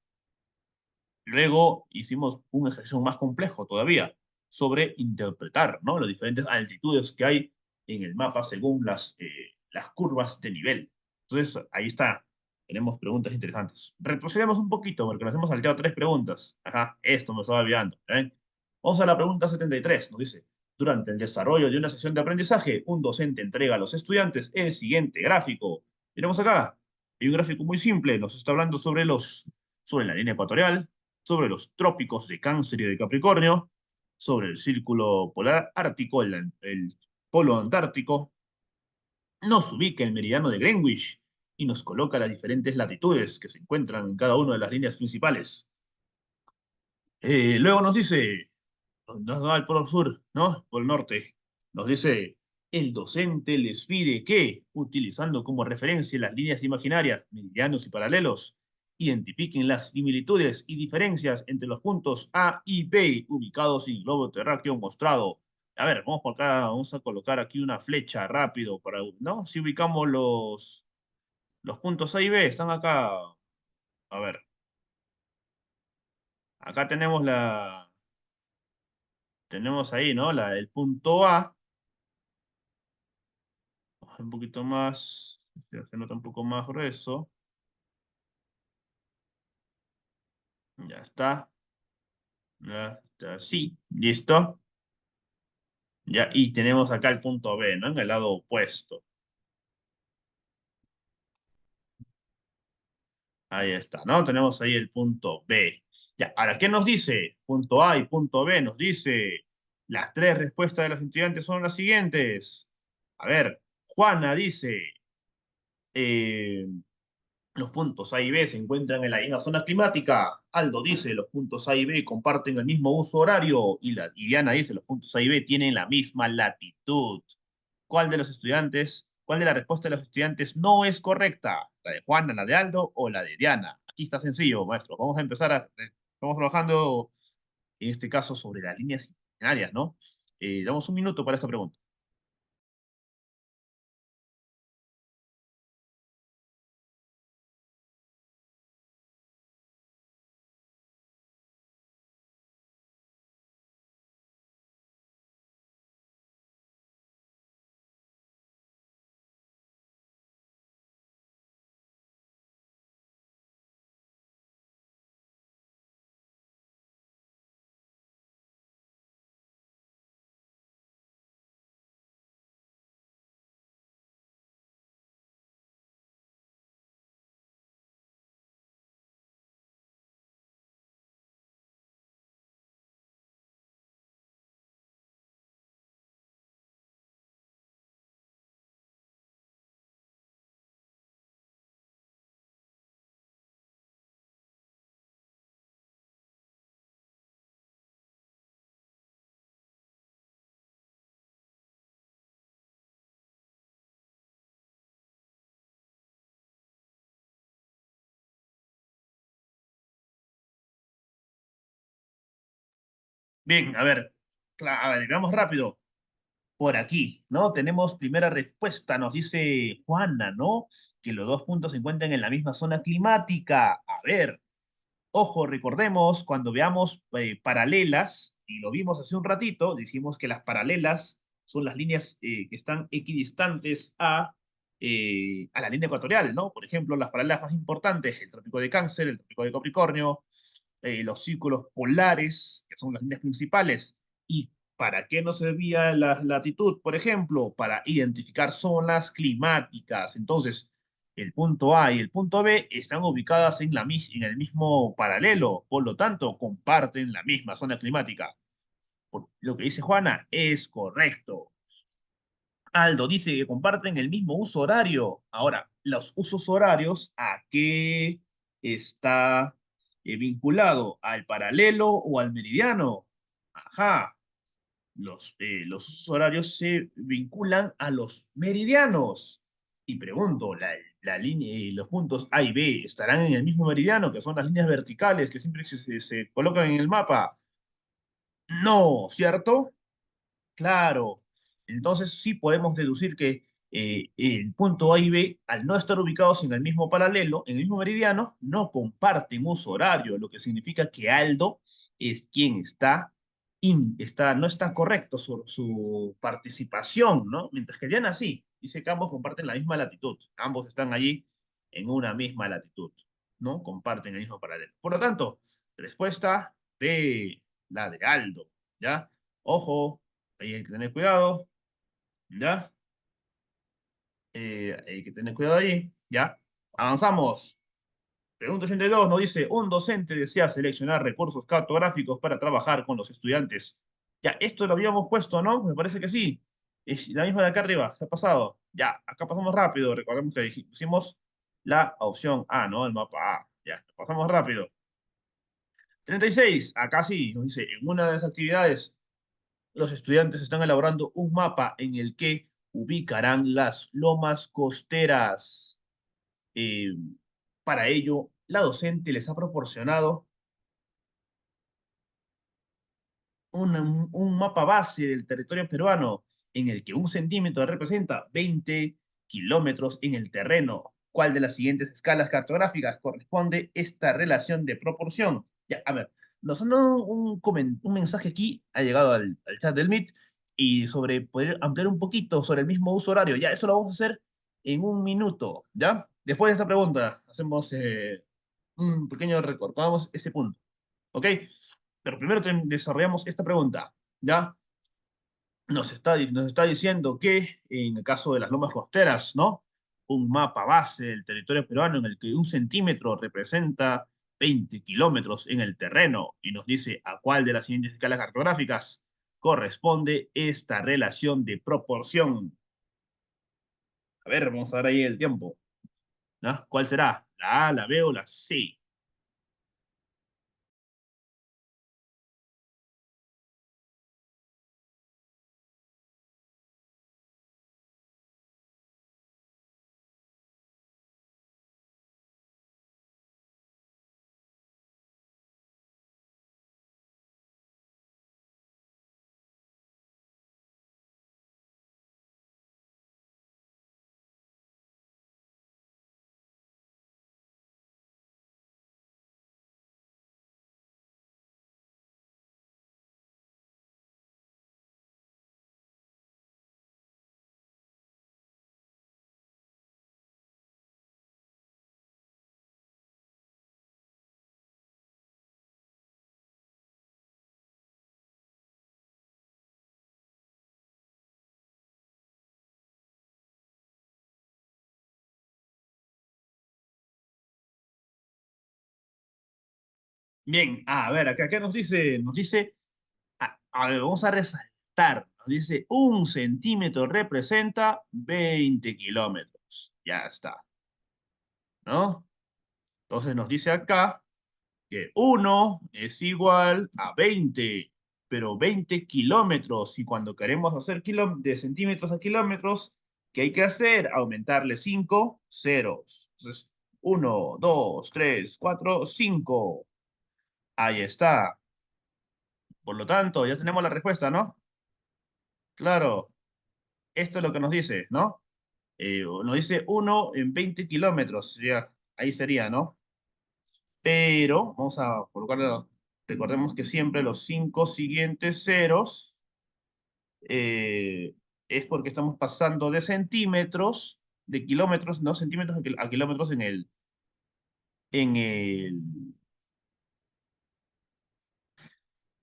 Luego hicimos un ejercicio más complejo todavía sobre interpretar, ¿no? Las diferentes altitudes que hay en el mapa según las curvas de nivel. Entonces, ahí está. Tenemos preguntas interesantes. Retrocedemos un poquito porque nos hemos salteado tres preguntas. Ajá, esto me estaba olvidando. ¿Eh? Vamos a la pregunta 73. Nos dice, durante el desarrollo de una sesión de aprendizaje, un docente entrega a los estudiantes el siguiente gráfico. Tenemos acá. Hay un gráfico muy simple. Nos está hablando sobre la línea ecuatorial, sobre los trópicos de Cáncer y de Capricornio, sobre el círculo polar ártico, el polo antártico, nos ubica el meridiano de Greenwich y nos coloca las diferentes latitudes que se encuentran en cada una de las líneas principales. Luego nos dice, nos da el polo sur, ¿no? Por el norte. Nos dice, el docente les pide que, utilizando como referencia las líneas imaginarias, meridianos y paralelos, identifiquen las similitudes y diferencias entre los puntos A y B ubicados en el globo terráqueo mostrado. A ver, vamos por acá, vamos a colocar aquí una flecha rápido para, ¿no? Si ubicamos los puntos A y B, están acá. A ver, acá tenemos ahí, ¿no? El punto A, un poquito más, se nota un poco más grueso. Ya está. Ya está. Sí, listo. Ya, y tenemos acá el punto B, ¿no? En el lado opuesto. Ahí está, ¿no? Tenemos ahí el punto B. Ya, ahora, ¿qué nos dice? Punto A y punto B nos dice, las tres respuestas de los estudiantes son las siguientes. A ver, Juana dice, eh, los puntos A y B se encuentran en la misma zona climática. Aldo dice, los puntos A y B comparten el mismo uso horario. Y Diana dice, los puntos A y B tienen la misma latitud. Cuál de la respuesta de los estudiantes no es correcta? ¿La de Juana, la de Aldo o la de Diana? Aquí está sencillo, maestro. Vamos trabajando, en este caso, sobre las líneas imaginarias, ¿no? Damos un minuto para esta pregunta. Bien, a ver, a ver, vamos rápido. Por aquí, ¿no? Tenemos primera respuesta, nos dice Juana, ¿no? Que los dos puntos se encuentran en la misma zona climática. A ver, ojo, recordemos cuando veamos paralelas, y lo vimos hace un ratito, dijimos que las paralelas son las líneas que están equidistantes a la línea ecuatorial, ¿no? Por ejemplo, las paralelas más importantes, el trópico de Cáncer, el trópico de Capricornio, los círculos polares, que son las líneas principales. ¿Y para qué nos servía la latitud, por ejemplo? Para identificar zonas climáticas. Entonces, El punto A y el punto B están ubicadas en el mismo paralelo, por lo tanto, comparten la misma zona climática. Lo que dice Juana es correcto. Aldo dice que comparten el mismo uso horario. Ahora, los usos horarios, ¿a qué está vinculado? ¿Al paralelo o al meridiano? Ajá, los usos horarios se vinculan a los meridianos. Y pregunto, la línea, los puntos A y B estarán en el mismo meridiano, que son las líneas verticales que siempre se colocan en el mapa. No, ¿cierto? Claro. Entonces sí podemos deducir que el punto A y B, al no estar ubicados en el mismo paralelo, en el mismo meridiano, no comparten uso horario, lo que significa que Aldo es quien no está correcto su participación, ¿no? Mientras que Diana sí, dice que ambos comparten la misma latitud, ambos están allí en una misma latitud, ¿no? Comparten el mismo paralelo. Por lo tanto, respuesta B, la de Aldo, ¿ya? Ojo, ahí hay que tener cuidado, ¿ya? Hay que tener cuidado ahí, ¿ya? Avanzamos. Pregunta 82 nos dice, un docente desea seleccionar recursos cartográficos para trabajar con los estudiantes. Ya, esto lo habíamos puesto, ¿no? Me parece que sí. Es la misma de acá arriba, se ha pasado. Ya, acá pasamos rápido. Recordemos que hicimos la opción A, ¿no? El mapa A. Ya, pasamos rápido. 36, acá sí, nos dice, en una de las actividades los estudiantes están elaborando un mapa en el que ubicarán las lomas costeras. Eh, para ello, la docente les ha proporcionado un mapa base del territorio peruano en el que un centímetro representa 20 kilómetros en el terreno. ¿Cuál de las siguientes escalas cartográficas corresponde esta relación de proporción? Ya, a ver, nos han dado un mensaje aquí, ha llegado al chat del Meet, y sobre poder ampliar un poquito sobre el mismo uso horario. Ya, eso lo vamos a hacer en un minuto, ¿ya? Después de esta pregunta, hacemos un pequeño recortamos ese punto, ¿ok? Pero primero desarrollamos esta pregunta, ¿ya? Nos está diciendo que en el caso de las lomas costeras, ¿no? Un mapa base del territorio peruano en el que un centímetro representa 20 kilómetros en el terreno y nos dice a cuál de las siguientes escalas cartográficas corresponde esta relación de proporción. A ver, vamos a dar ahí el tiempo, ¿no? ¿Cuál será? ¿La A, la B o la C? Bien, a ver, acá, ¿qué nos dice? Nos dice a ver, vamos a resaltar. Nos dice, un centímetro representa 20 kilómetros. Ya está, ¿no? Entonces nos dice acá que uno es igual a 20, pero 20 kilómetros. Y cuando queremos hacer de centímetros a kilómetros, ¿qué hay que hacer? Aumentarle 5 ceros. Entonces, uno, 2, 3, 4, 5. Ahí está. Por lo tanto, ya tenemos la respuesta, ¿no? Claro. Esto es lo que nos dice, ¿no? Nos dice uno en 20 kilómetros, ya, ahí sería, ¿no? Pero, vamos a colocarlo, recordemos que siempre los 5 siguientes ceros eh, es porque estamos pasando de centímetros, de kilómetros, no centímetros a kilómetros en el,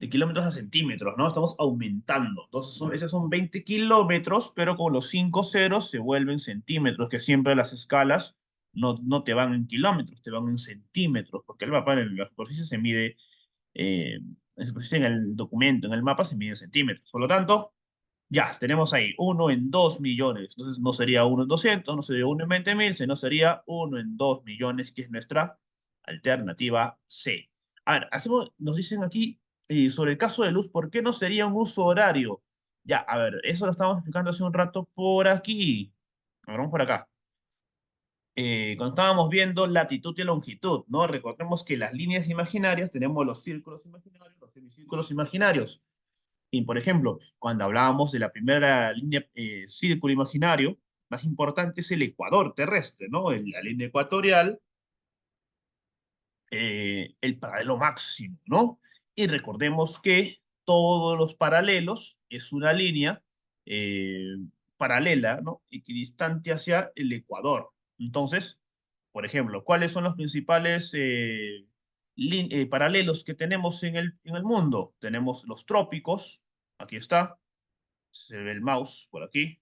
de kilómetros a centímetros, ¿no? Estamos aumentando. Entonces, esos son 20 kilómetros, pero con los 5 ceros se vuelven centímetros, que siempre las escalas no te van en kilómetros, te van en centímetros, porque el mapa en la superficie se mide, la superficie en el documento, en el mapa se mide en centímetros. Por lo tanto, ya, tenemos ahí 1 en 2 millones. Entonces no sería 1 en 200, no sería 1 en 20.000, sino sería 1 en 2 millones, que es nuestra alternativa C. A ver, nos dicen aquí sobre el caso de luz, ¿por qué no sería un uso horario? Ya, a ver, eso lo estábamos explicando hace un rato por aquí. A ver, vamos por acá. Cuando estábamos viendo latitud y longitud, ¿no? Recordemos que las líneas imaginarias tenemos los círculos imaginarios, los semicírculos imaginarios. Y, por ejemplo, cuando hablábamos de la primera línea, círculo imaginario, más importante es el ecuador terrestre, ¿no? La línea ecuatorial, el paralelo máximo, ¿no? Y recordemos que todos los paralelos es una línea eh, paralela, ¿no? Equidistante hacia el ecuador. Entonces, por ejemplo, ¿cuáles son los principales paralelos que tenemos en el mundo? Tenemos los trópicos, aquí está, se ve el mouse por aquí,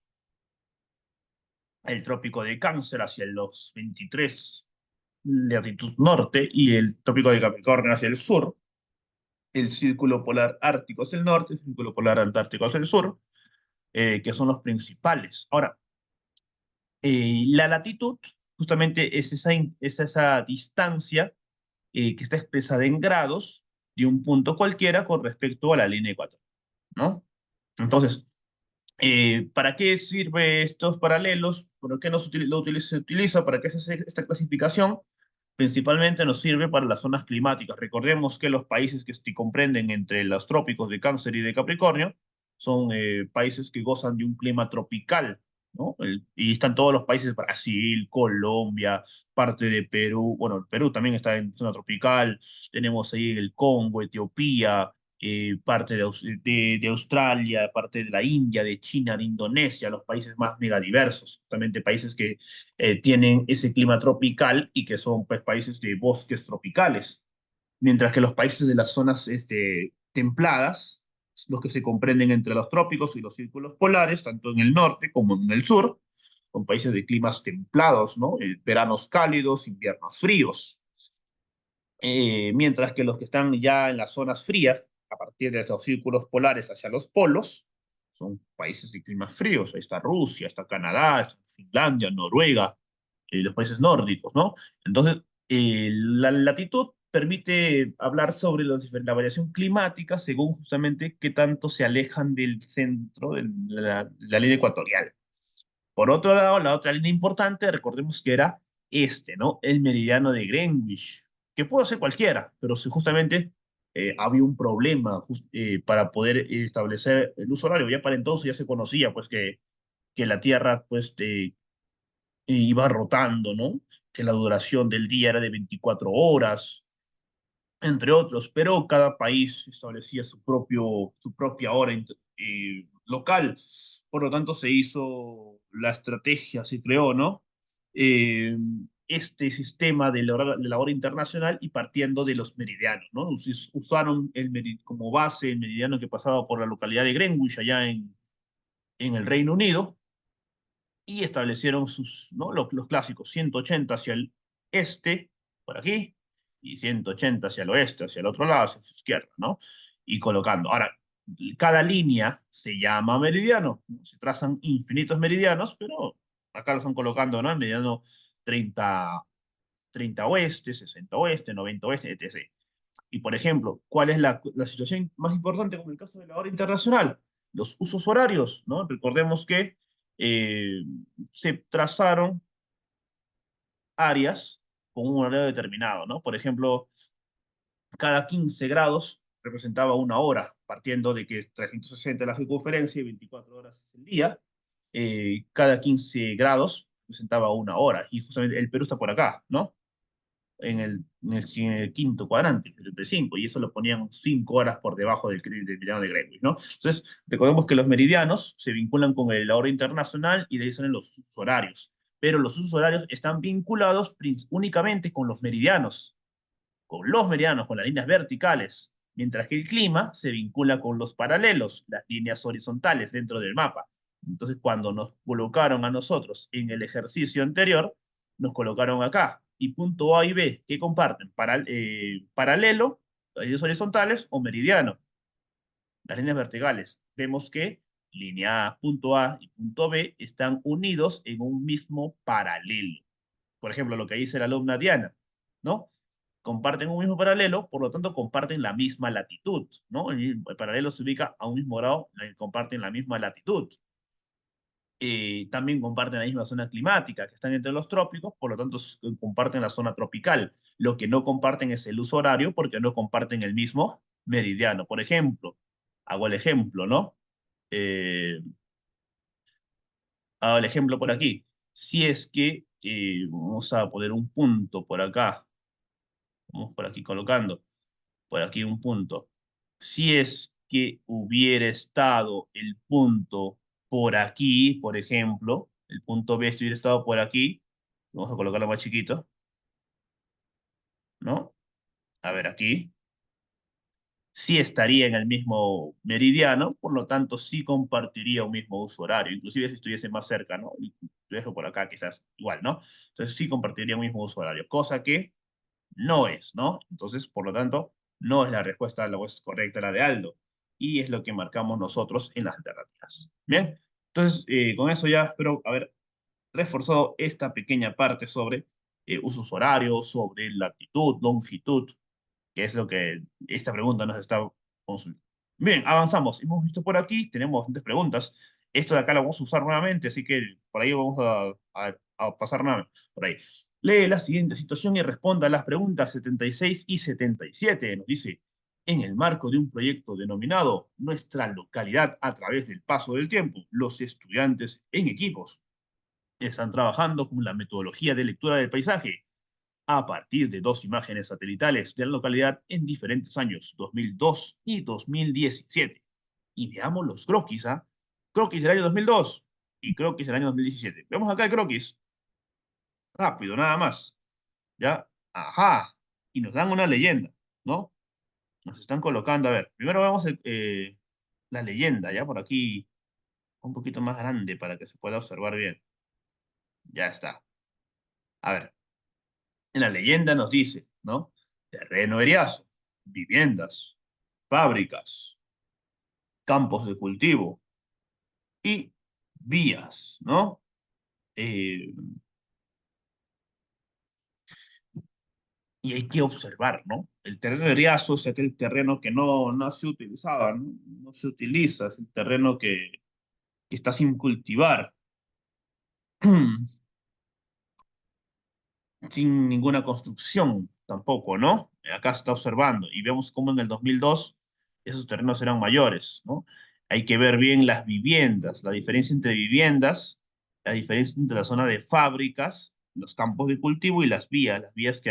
el trópico de Cáncer hacia los 23 de latitud norte y el trópico de Capricornio hacia el sur, el círculo polar ártico hacia el norte, el círculo polar antártico hacia el sur, que son los principales. Ahora, la latitud justamente es esa distancia que está expresada en grados de un punto cualquiera con respecto a la línea ecuatorial, ¿no? Entonces, ¿para qué sirve estos paralelos? ¿Por qué se utiliza? ¿Para qué se hace esta clasificación? Principalmente nos sirve para las zonas climáticas. Recordemos que los países que se comprenden entre los trópicos de Cáncer y de Capricornio son países que gozan de un clima tropical, ¿no? Y están todos los países, Brasil, Colombia, parte de Perú. Bueno, el Perú también está en zona tropical. Tenemos ahí el Congo, Etiopía, parte de Australia, parte de la India, de China, de Indonesia, los países más megadiversos, justamente países que tienen ese clima tropical y que son pues, países de bosques tropicales, mientras que los países de las zonas templadas, los que se comprenden entre los trópicos y los círculos polares, tanto en el norte como en el sur, son países de climas templados, ¿no? Veranos cálidos, inviernos fríos. Mientras que los que están ya en las zonas frías, a partir de estos círculos polares hacia los polos, son países de climas fríos. Ahí está Rusia, está Canadá, está Finlandia, Noruega, los países nórdicos, ¿no? Entonces, la latitud permite hablar sobre la variación climática según justamente qué tanto se alejan del centro de la línea ecuatorial. Por otro lado, la otra línea importante, recordemos que era ¿no? El meridiano de Greenwich, que puede ser cualquiera, pero si justamente había un problema para poder establecer el uso horario. Ya para entonces ya se conocía, pues, que la Tierra, pues, iba rotando, ¿no? Que la duración del día era de 24 horas, entre otros, pero cada país establecía su propia hora local. Por lo tanto, se hizo la estrategia, se creó, ¿no? Eh, este sistema de la hora internacional y partiendo de los meridianos, ¿no? Usaron como base el meridiano que pasaba por la localidad de Greenwich, allá en el Reino Unido, y establecieron ¿no? los clásicos 180 hacia el este, por aquí, y 180 hacia el oeste, hacia el otro lado, hacia su izquierda, ¿no? Y colocando. Ahora, cada línea se llama meridiano, ¿no? Se trazan infinitos meridianos, pero acá lo están colocando, ¿no? El meridiano 30, 30 oeste, 60 oeste, 90 oeste, etc. Y, por ejemplo, ¿cuál es la situación más importante como el caso de la hora internacional? Los usos horarios, ¿no? Recordemos que eh, se trazaron áreas con un horario determinado, ¿no? Por ejemplo, cada 15 grados representaba una hora, partiendo de que 360 es la circunferencia y 24 horas es el día. Cada 15 grados representaba una hora, y justamente el Perú está por acá, ¿no? En el quinto cuadrante, el 75, y eso lo ponían 5 horas por debajo del meridiano de Greenwich, ¿no? Entonces, recordemos que los meridianos se vinculan con la hora internacional y de ahí salen los usos horarios, pero los usos horarios están vinculados únicamente con los meridianos, con las líneas verticales, mientras que el clima se vincula con los paralelos, las líneas horizontales dentro del mapa. Entonces, cuando nos colocaron a nosotros en el ejercicio anterior, nos colocaron acá. Y punto A y B, ¿qué comparten? Paralelo, líneas horizontales o meridiano. Las líneas verticales. Vemos que línea A, punto A y punto B están unidos en un mismo paralelo. Por ejemplo, lo que dice la alumna Diana, ¿no? Comparten un mismo paralelo, por lo tanto comparten la misma latitud, ¿no? El paralelo se ubica a un mismo grado, comparten la misma latitud. También comparten la misma zona climática, que están entre los trópicos, por lo tanto comparten la zona tropical. Lo que no comparten es el uso horario porque no comparten el mismo meridiano. Por ejemplo, hago el ejemplo, ¿no? Eh, Hago el ejemplo por aquí. Si es que, vamos a poner un punto por acá, vamos por aquí colocando, por aquí un punto. Si es que hubiera estado el punto por aquí, por ejemplo, el punto B hubiera estado por aquí, vamos a colocarlo más chiquito, ¿no? A ver, aquí. Sí estaría en el mismo meridiano, por lo tanto sí compartiría un mismo uso horario, inclusive si estuviese más cerca, ¿no? Y lo dejo por acá quizás igual, ¿no? Entonces sí compartiría un mismo uso horario, cosa que no es, ¿no? Entonces, por lo tanto, no es la respuesta correcta la de Aldo. Y es lo que marcamos nosotros en las alternativas. Bien, entonces con eso ya espero haber reforzado esta pequeña parte sobre usos horarios, sobre latitud, longitud, que es lo que esta pregunta nos está consultando. Bien, avanzamos. Hemos visto por aquí, tenemos bastantes preguntas. Esto de acá lo vamos a usar nuevamente, así que por ahí vamos a pasar nada por ahí. Lee la siguiente situación y responda a las preguntas 76 y 77. Nos dice, en el marco de un proyecto denominado Nuestra localidad a través del paso del tiempo, los estudiantes en equipos están trabajando con la metodología de lectura del paisaje a partir de dos imágenes satelitales de la localidad en diferentes años, 2002 y 2017. Y veamos los croquis, ¿ah? Croquis del año 2002 y croquis del año 2017. Vemos acá el croquis. Rápido, nada más. ¿Ya? Ajá. Y nos dan una leyenda, ¿no? Nos están colocando, a ver, primero vemos la leyenda, ¿ya? Por aquí, un poquito más grande para que se pueda observar bien. Ya está. A ver, en la leyenda nos dice, ¿no? Terreno eriazo, viviendas, fábricas, campos de cultivo y vías, ¿no? Eh, y hay que observar, ¿no? El terreno eriazo es aquel terreno que no se utilizaba, ¿no? No se utiliza, es el terreno que está sin cultivar, sin ninguna construcción tampoco, ¿no? Acá se está observando y vemos cómo en el 2002 esos terrenos eran mayores, ¿no? Hay que ver bien las viviendas, la diferencia entre viviendas, la diferencia entre la zona de fábricas, los campos de cultivo y las vías que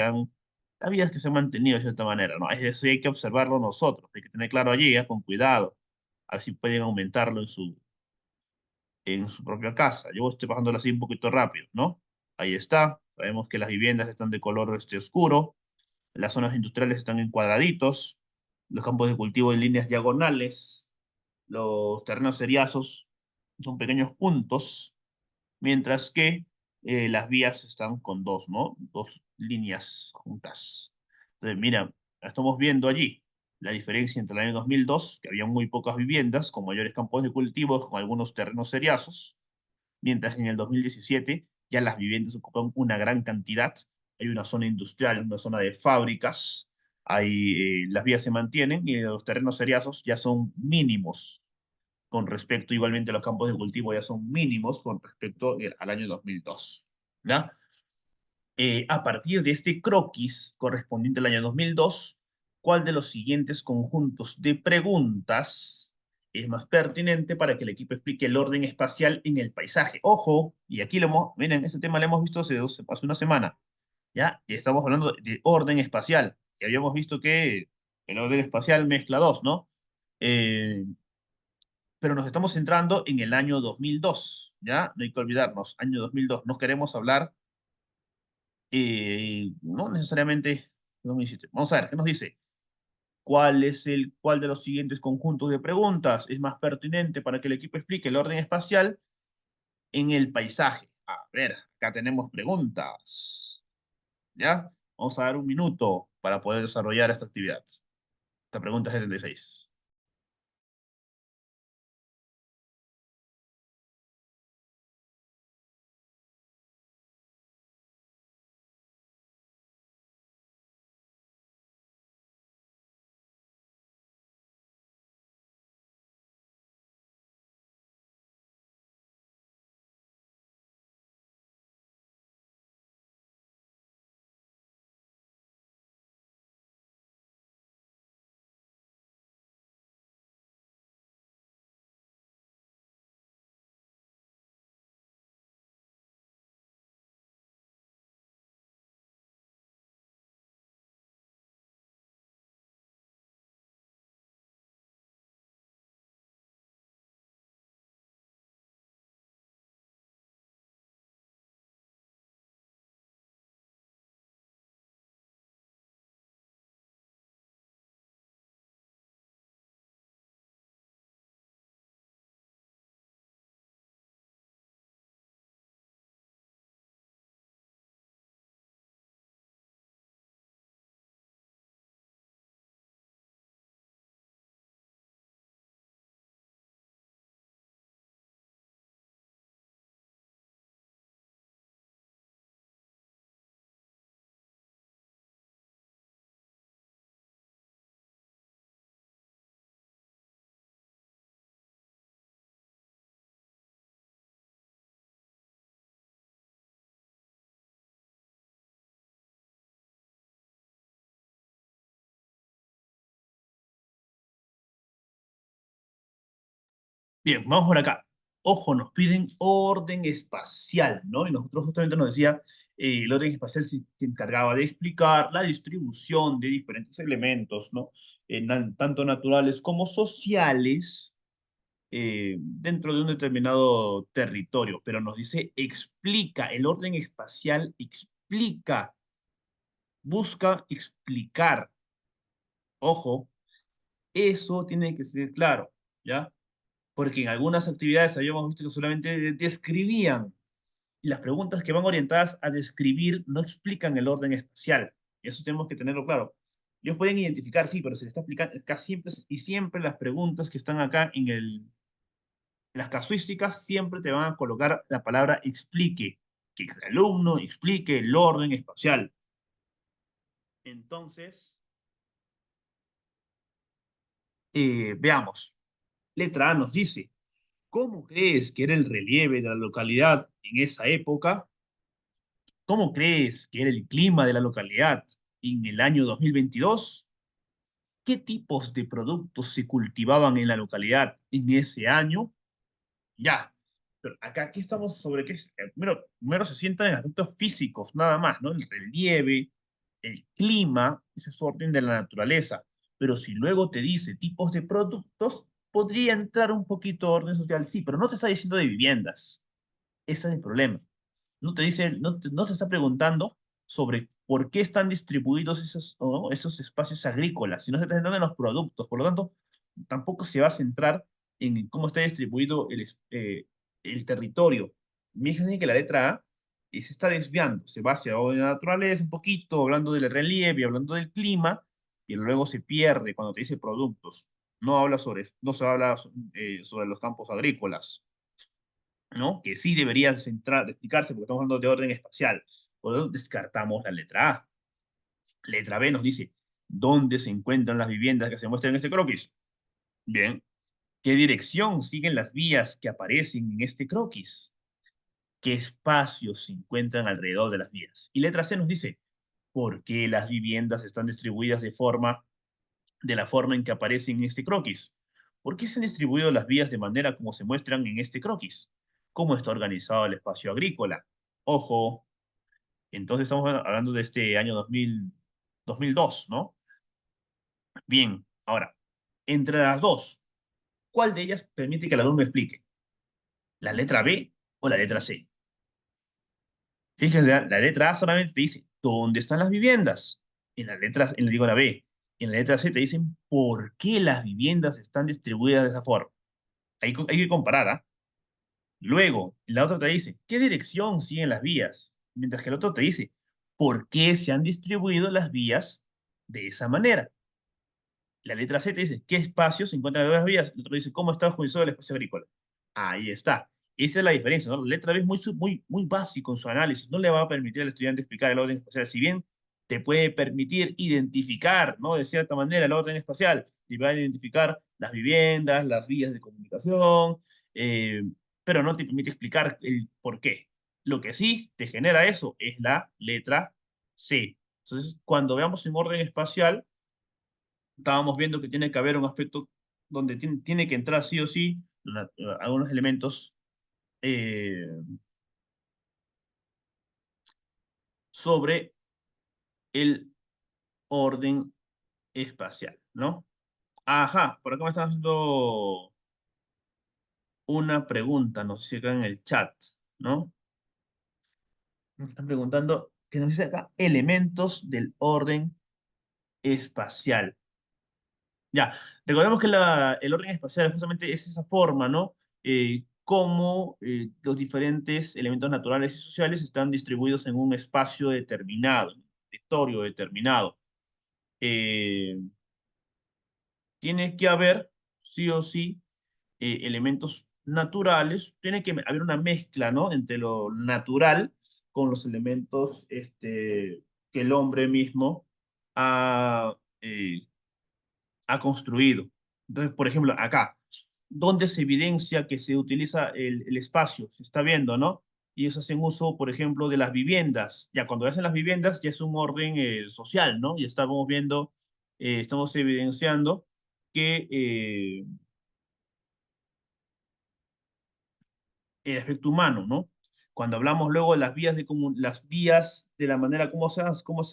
se han mantenido de cierta manera, ¿no? Eso hay que observarlo nosotros, hay que tener claro allí, con cuidado, a ver si pueden aumentarlo en su propia casa. Yo estoy bajándolo así un poquito rápido, ¿no? Ahí está. Sabemos que las viviendas están de color oscuro, las zonas industriales están en cuadraditos, los campos de cultivo en líneas diagonales, los terrenos seriazos son pequeños puntos, mientras que las vías están con dos, ¿no? Dos líneas juntas. Entonces, mira, estamos viendo allí la diferencia entre el año 2002, que había muy pocas viviendas, con mayores campos de cultivos, con algunos terrenos seriazos, mientras que en el 2017 ya las viviendas ocupan una gran cantidad. Hay una zona industrial, una zona de fábricas, las vías se mantienen y los terrenos seriazos ya son mínimos con respecto, igualmente los campos de cultivo ya son mínimos con respecto al año 2002. ¿Ya? A partir de este croquis correspondiente al año 2002, ¿cuál de los siguientes conjuntos de preguntas es más pertinente para que el equipo explique el orden espacial en el paisaje? Ojo, y aquí miren, este tema lo hemos visto hace una semana, ¿ya? Y estamos hablando de orden espacial, y habíamos visto que el orden espacial mezcla dos, ¿no? Eh, pero nos estamos centrando en el año 2002, ¿ya? No hay que olvidarnos, año 2002. No queremos hablar, no necesariamente 2017. Vamos a ver, ¿qué nos dice? ¿Cuál de los siguientes conjuntos de preguntas es más pertinente para que el equipo explique el orden espacial en el paisaje? A ver, acá tenemos preguntas. ¿Ya? Vamos a dar un minuto para poder desarrollar esta actividad. Esta pregunta es 76. Bien, vamos por acá. Ojo, nos piden orden espacial, ¿no? Y nosotros justamente nos decía, el orden espacial se encargaba de explicar la distribución de diferentes elementos, ¿no? Tanto naturales como sociales, dentro de un determinado territorio. Pero nos dice, explica, el orden espacial explica, busca explicar. Ojo, eso tiene que ser claro, ¿ya? Porque en algunas actividades habíamos visto que solamente describían, y las preguntas que van orientadas a describir no explican el orden espacial. Eso tenemos que tenerlo claro. Ellos pueden identificar, sí, pero se les está explicando casi siempre, y siempre las preguntas que están acá las casuísticas siempre te van a colocar la palabra explique, que el alumno explique el orden espacial. Entonces, veamos. Letra A nos dice, ¿cómo crees que era el relieve de la localidad en esa época? ¿Cómo crees que era el clima de la localidad en el año 2022? ¿Qué tipos de productos se cultivaban en la localidad en ese año? Ya. Pero acá aquí estamos sobre qué es. Primero se sientan en aspectos físicos, nada más, ¿no? El relieve, el clima, ese es orden de la naturaleza. Pero si luego te dice tipos de productos, podría entrar un poquito orden social, sí, pero no te está diciendo de viviendas. Ese es el problema. No te dice, no se está preguntando sobre por qué están distribuidos esos espacios agrícolas, sino se está centrando en los productos. Por lo tanto, tampoco se va a centrar en cómo está distribuido el territorio. Fíjense que la letra A se está desviando, se va hacia la naturaleza un poquito, hablando del relieve, hablando del clima, y luego se pierde cuando te dice productos. No se habla sobre los campos agrícolas, ¿no? Que sí debería centrar, explicarse porque estamos hablando de orden espacial. Por lo tanto, descartamos la letra A. Letra B nos dice, ¿dónde se encuentran las viviendas que se muestran en este croquis? Bien, ¿qué dirección siguen las vías que aparecen en este croquis? ¿Qué espacios se encuentran alrededor de las vías? Y letra C nos dice, ¿por qué las viviendas están distribuidas de la forma en que aparecen en este croquis? ¿Por qué se han distribuido las vías de manera como se muestran en este croquis? ¿Cómo está organizado el espacio agrícola? Ojo, entonces estamos hablando de este año 2002, ¿no? Bien, ahora, entre las dos, ¿cuál de ellas permite que el alumno explique? ¿La letra B o la letra C? Fíjense, la letra A solamente te dice, ¿dónde están las viviendas? Digo la B. En la letra C te dicen, ¿por qué las viviendas están distribuidas de esa forma? Hay que comparar, ¿ah? Luego, la otra te dice, ¿qué dirección siguen las vías? Mientras que el otro te dice, ¿por qué se han distribuido las vías de esa manera? La letra C te dice, ¿qué espacio se encuentran las vías? El otro dice, ¿cómo está organizado el espacio agrícola? Ahí está. Esa es la diferencia, ¿no? La letra B es muy básico en su análisis. No le va a permitir al estudiante explicar el orden espacial. Si bien te puede permitir identificar, ¿no? De cierta manera, el orden espacial. Te va a identificar las viviendas, las vías de comunicación, eh, pero no te permite explicar el por qué. Lo que sí te genera eso es la letra C. Entonces, cuando veamos un orden espacial, estábamos viendo que tiene que haber un aspecto donde tiene que entrar sí o sí algunos elementos eh, sobre el orden espacial, ¿no? Ajá, por acá me están haciendo una pregunta, no sé si acá en el chat, ¿no? Me están preguntando, que nos dice acá, elementos del orden espacial. Ya, recordemos que el orden espacial justamente es esa forma, ¿no? Cómo los diferentes elementos naturales y sociales están distribuidos en un espacio determinado, en un territorio determinado. Eh, Tiene que haber, sí o sí, elementos naturales, tiene que haber una mezcla, ¿no? Entre lo natural con los elementos que el hombre mismo ha, ha construido. Entonces, por ejemplo, acá, donde se evidencia que se utiliza el espacio, se está viendo, ¿no? Y ellos hacen uso, por ejemplo, de las viviendas. Ya cuando hacen las viviendas, ya es un orden social, ¿no? Y estamos viendo, estamos evidenciando que el aspecto humano, ¿no? Cuando hablamos luego de las vías las vías de la manera como se han como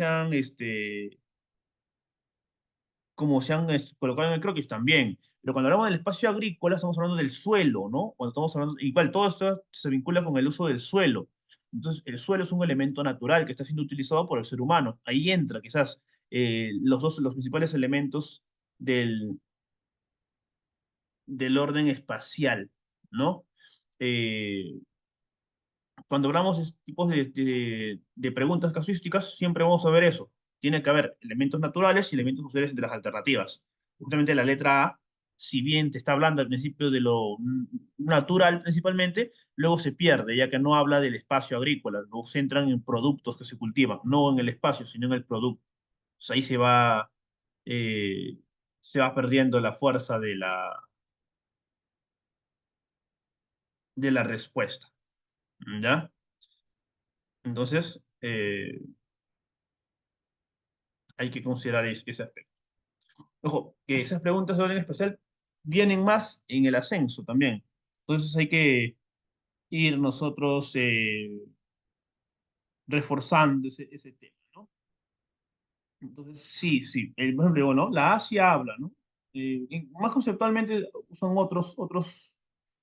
se han colocado en el croquis también. Pero cuando hablamos del espacio agrícola, estamos hablando del suelo, ¿no? Cuando estamos hablando, igual, todo esto se vincula con el uso del suelo. Entonces, el suelo es un elemento natural que está siendo utilizado por el ser humano. Ahí entra quizás los principales elementos del, del orden espacial, ¿no? Eh, Cuando hablamos de este tipos de preguntas casuísticas, siempre vamos a ver eso. Tiene que haber elementos naturales y elementos sociales entre las alternativas. Justamente la letra A, si bien te está hablando al principio de lo natural principalmente, luego se pierde, ya que no habla del espacio agrícola, lo centran en productos que se cultivan, no en el espacio, sino en el producto. Entonces ahí eh, se va perdiendo la fuerza de la respuesta. ¿Ya? Entonces, hay que considerar ese aspecto. Ojo, que esas preguntas de orden especial vienen más en el ascenso también. Entonces hay que ir nosotros reforzando ese tema, ¿no? Entonces, sí, sí. Por ejemplo, digo, ¿no? La Asia habla, ¿no? Y más conceptualmente son otros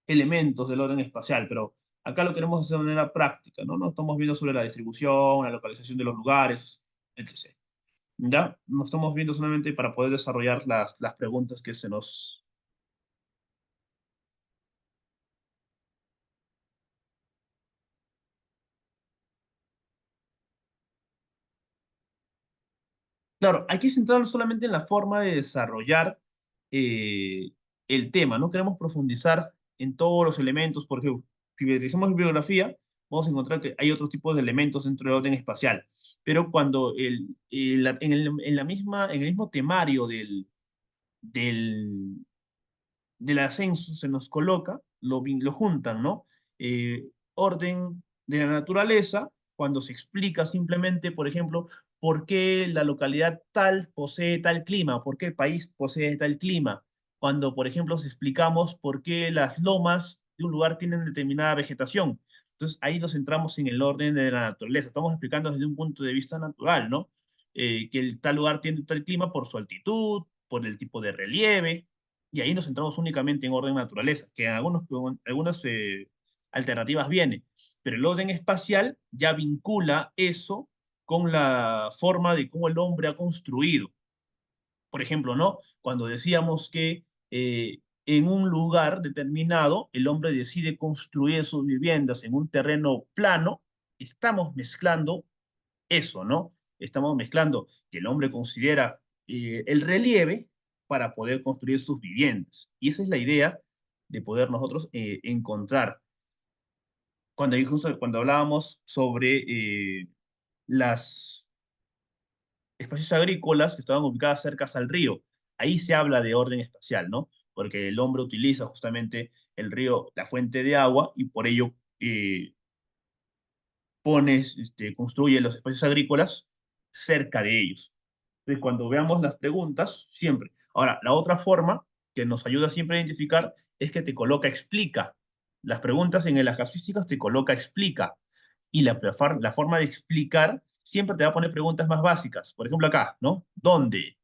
elementos del orden espacial, pero acá lo queremos hacer de manera práctica, ¿no? No estamos viendo sobre la distribución, la localización de los lugares, etc. ¿Ya? No estamos viendo solamente para poder desarrollar las preguntas que se nos. Claro, hay que centrarnos solamente en la forma de desarrollar eh, el tema. No queremos profundizar en todos los elementos, porque si utilizamos bibliografía, vamos a encontrar que hay otros tipos de elementos dentro del orden espacial. Pero cuando en la misma, en el mismo temario del, del ascenso se nos coloca, lo juntan, ¿no? Orden de la naturaleza, cuando se explica simplemente, por ejemplo, por qué la localidad tal posee tal clima, por qué el país posee tal clima. Cuando, por ejemplo, explicamos por qué las lomas de un lugar tienen determinada vegetación. Entonces, ahí nos centramos en el orden de la naturaleza. Estamos explicando desde un punto de vista natural, ¿no? Que el tal lugar tiene tal clima por su altitud, por el tipo de relieve, y ahí nos centramos únicamente en orden naturaleza, que en algunas alternativas viene, pero el orden espacial ya vincula eso con la forma de cómo el hombre ha construido. Por ejemplo, ¿no? Cuando decíamos que en un lugar determinado, el hombre decide construir sus viviendas en un terreno plano, estamos mezclando eso, ¿no? Estamos mezclando que el hombre considera el relieve para poder construir sus viviendas. Y esa es la idea de poder nosotros encontrar. Cuando hablábamos sobre las espacios agrícolas que estaban ubicadas cerca al río, ahí se habla de orden espacial, ¿no? Porque el hombre utiliza justamente el río, la fuente de agua, y por ello construye los espacios agrícolas cerca de ellos. Entonces, cuando veamos las preguntas, siempre. Ahora, la otra forma que nos ayuda siempre a identificar es que te coloca explica. Las preguntas en las casuísticas te coloca explica. Y la forma de explicar siempre te va a poner preguntas más básicas. Por ejemplo, acá, ¿no? ¿Dónde?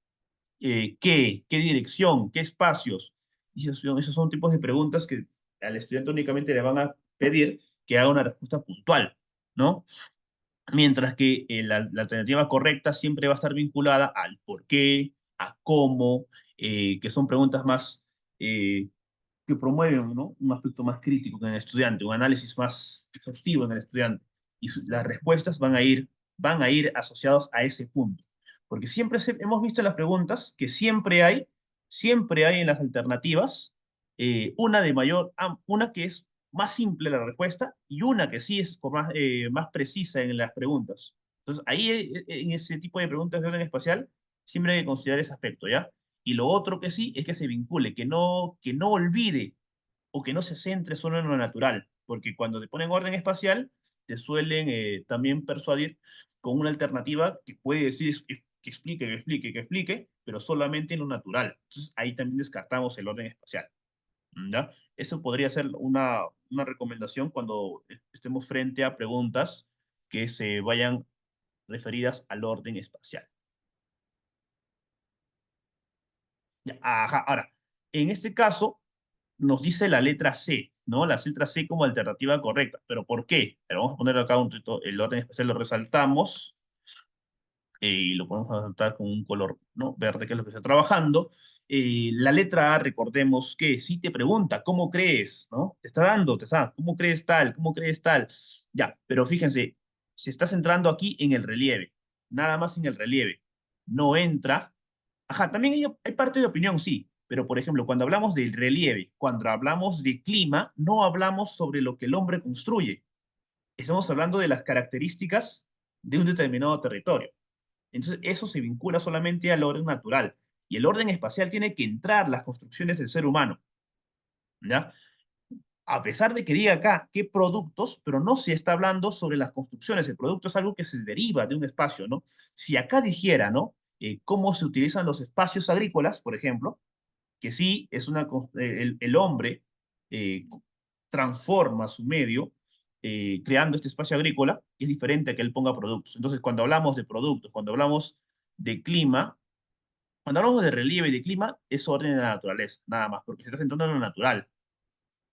¿Qué dirección? ¿Qué espacios? Y esos son tipos de preguntas que al estudiante únicamente le van a pedir que haga una respuesta puntual, ¿no? Mientras que la alternativa correcta siempre va a estar vinculada al por qué, a cómo, que son preguntas más que promueven, ¿no? Un aspecto más crítico en el estudiante, un análisis más exhaustivo en el estudiante. Y las respuestas van a ir asociados a ese punto. Porque hemos visto en las preguntas que siempre hay en las alternativas una que es más simple la respuesta y una que sí es más precisa en las preguntas. Entonces, ahí en ese tipo de preguntas de orden espacial, siempre hay que considerar ese aspecto, ¿ya? Y lo otro que sí es que se vincule, que no olvide o que no se centre solo en lo natural, porque cuando te ponen orden espacial, te suelen también persuadir con una alternativa que puede decir que explique, pero solamente en lo natural. Entonces ahí también descartamos el orden espacial. ¿Ya? Eso podría ser una recomendación cuando estemos frente a preguntas que se vayan referidas al orden espacial. Ya, ajá, ahora, en este caso, nos dice la letra C, ¿no? La letra C como alternativa correcta. ¿Pero por qué? Pero vamos a poner acá el orden espacial, lo resaltamos y lo podemos resaltar con un color, ¿no? Verde, que es lo que está trabajando. La letra A, recordemos que si te pregunta, ¿cómo crees? ¿No? Te está dando, ¿cómo crees tal? ¿Cómo crees tal? Ya, pero fíjense, se está centrando aquí en el relieve, nada más en el relieve. No entra. Ajá, también hay parte de opinión, sí, pero por ejemplo, cuando hablamos del relieve, cuando hablamos de clima, no hablamos sobre lo que el hombre construye. Estamos hablando de las características de un determinado territorio. Entonces, eso se vincula solamente al orden natural. Y el orden espacial tiene que entrar las construcciones del ser humano, ¿ya? A pesar de que diga acá qué productos, pero no se está hablando sobre las construcciones. El producto es algo que se deriva de un espacio, ¿no? Si acá dijera, ¿no? Cómo se utilizan los espacios agrícolas, por ejemplo, que sí es el hombre eh, transforma su medio creando este espacio agrícola, y es diferente a que él ponga productos. Entonces, cuando hablamos de productos, cuando hablamos de clima, cuando hablamos de relieve y de clima, es orden de la naturaleza, nada más, porque se está centrando en lo natural.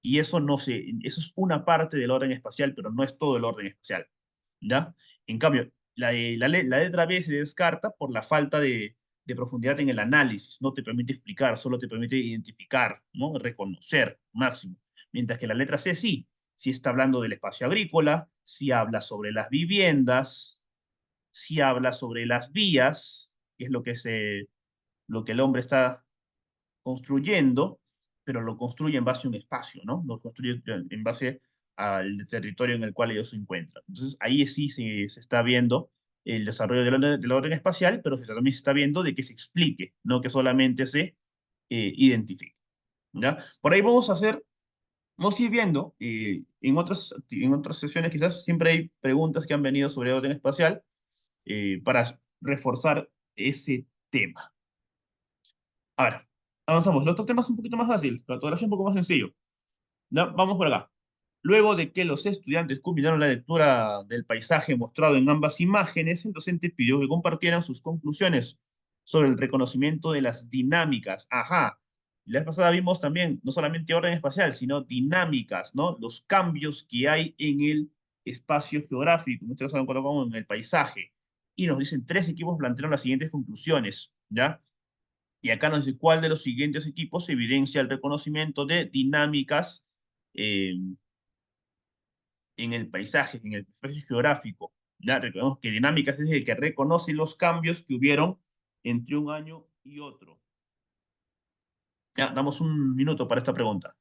Y eso eso es una parte del orden espacial, pero no es todo el orden espacial, ¿ya? En cambio, la letra B se descarta por la falta de profundidad en el análisis, no te permite explicar, solo te permite identificar, ¿no? Reconocer máximo. Mientras que la letra C sí está hablando del espacio agrícola, sí habla sobre las viviendas, sí habla sobre las vías, que es lo que el hombre está construyendo, pero lo construye en base a un espacio, ¿no? Lo construye en base al territorio en el cual ellos se encuentran. Entonces, ahí sí se está viendo el desarrollo del orden espacial, pero también se está viendo de que se explique, no que solamente se identifique, ¿ya? Por ahí vamos a ir viendo, en otras sesiones quizás siempre hay preguntas que han venido sobre orden espacial para reforzar ese tema. Ahora, avanzamos. Los otros temas un poquito más fáciles, cartografía un poco más sencillo. ¿Ya? Vamos por acá. Luego de que los estudiantes culminaron la lectura del paisaje mostrado en ambas imágenes, el docente pidió que compartieran sus conclusiones sobre el reconocimiento de las dinámicas. Ajá. La vez pasada vimos también no solamente orden espacial, sino dinámicas, ¿no? Los cambios que hay en el espacio geográfico, en este caso lo colocamos en el paisaje. Y nos dicen, tres equipos plantearon las siguientes conclusiones, ¿ya? Y acá nos dice cuál de los siguientes equipos evidencia el reconocimiento de dinámicas eh, en el paisaje, en el espacio geográfico. Ya recordemos que dinámicas es el que reconoce los cambios que hubieron entre un año y otro. Ya, damos un minuto para esta pregunta.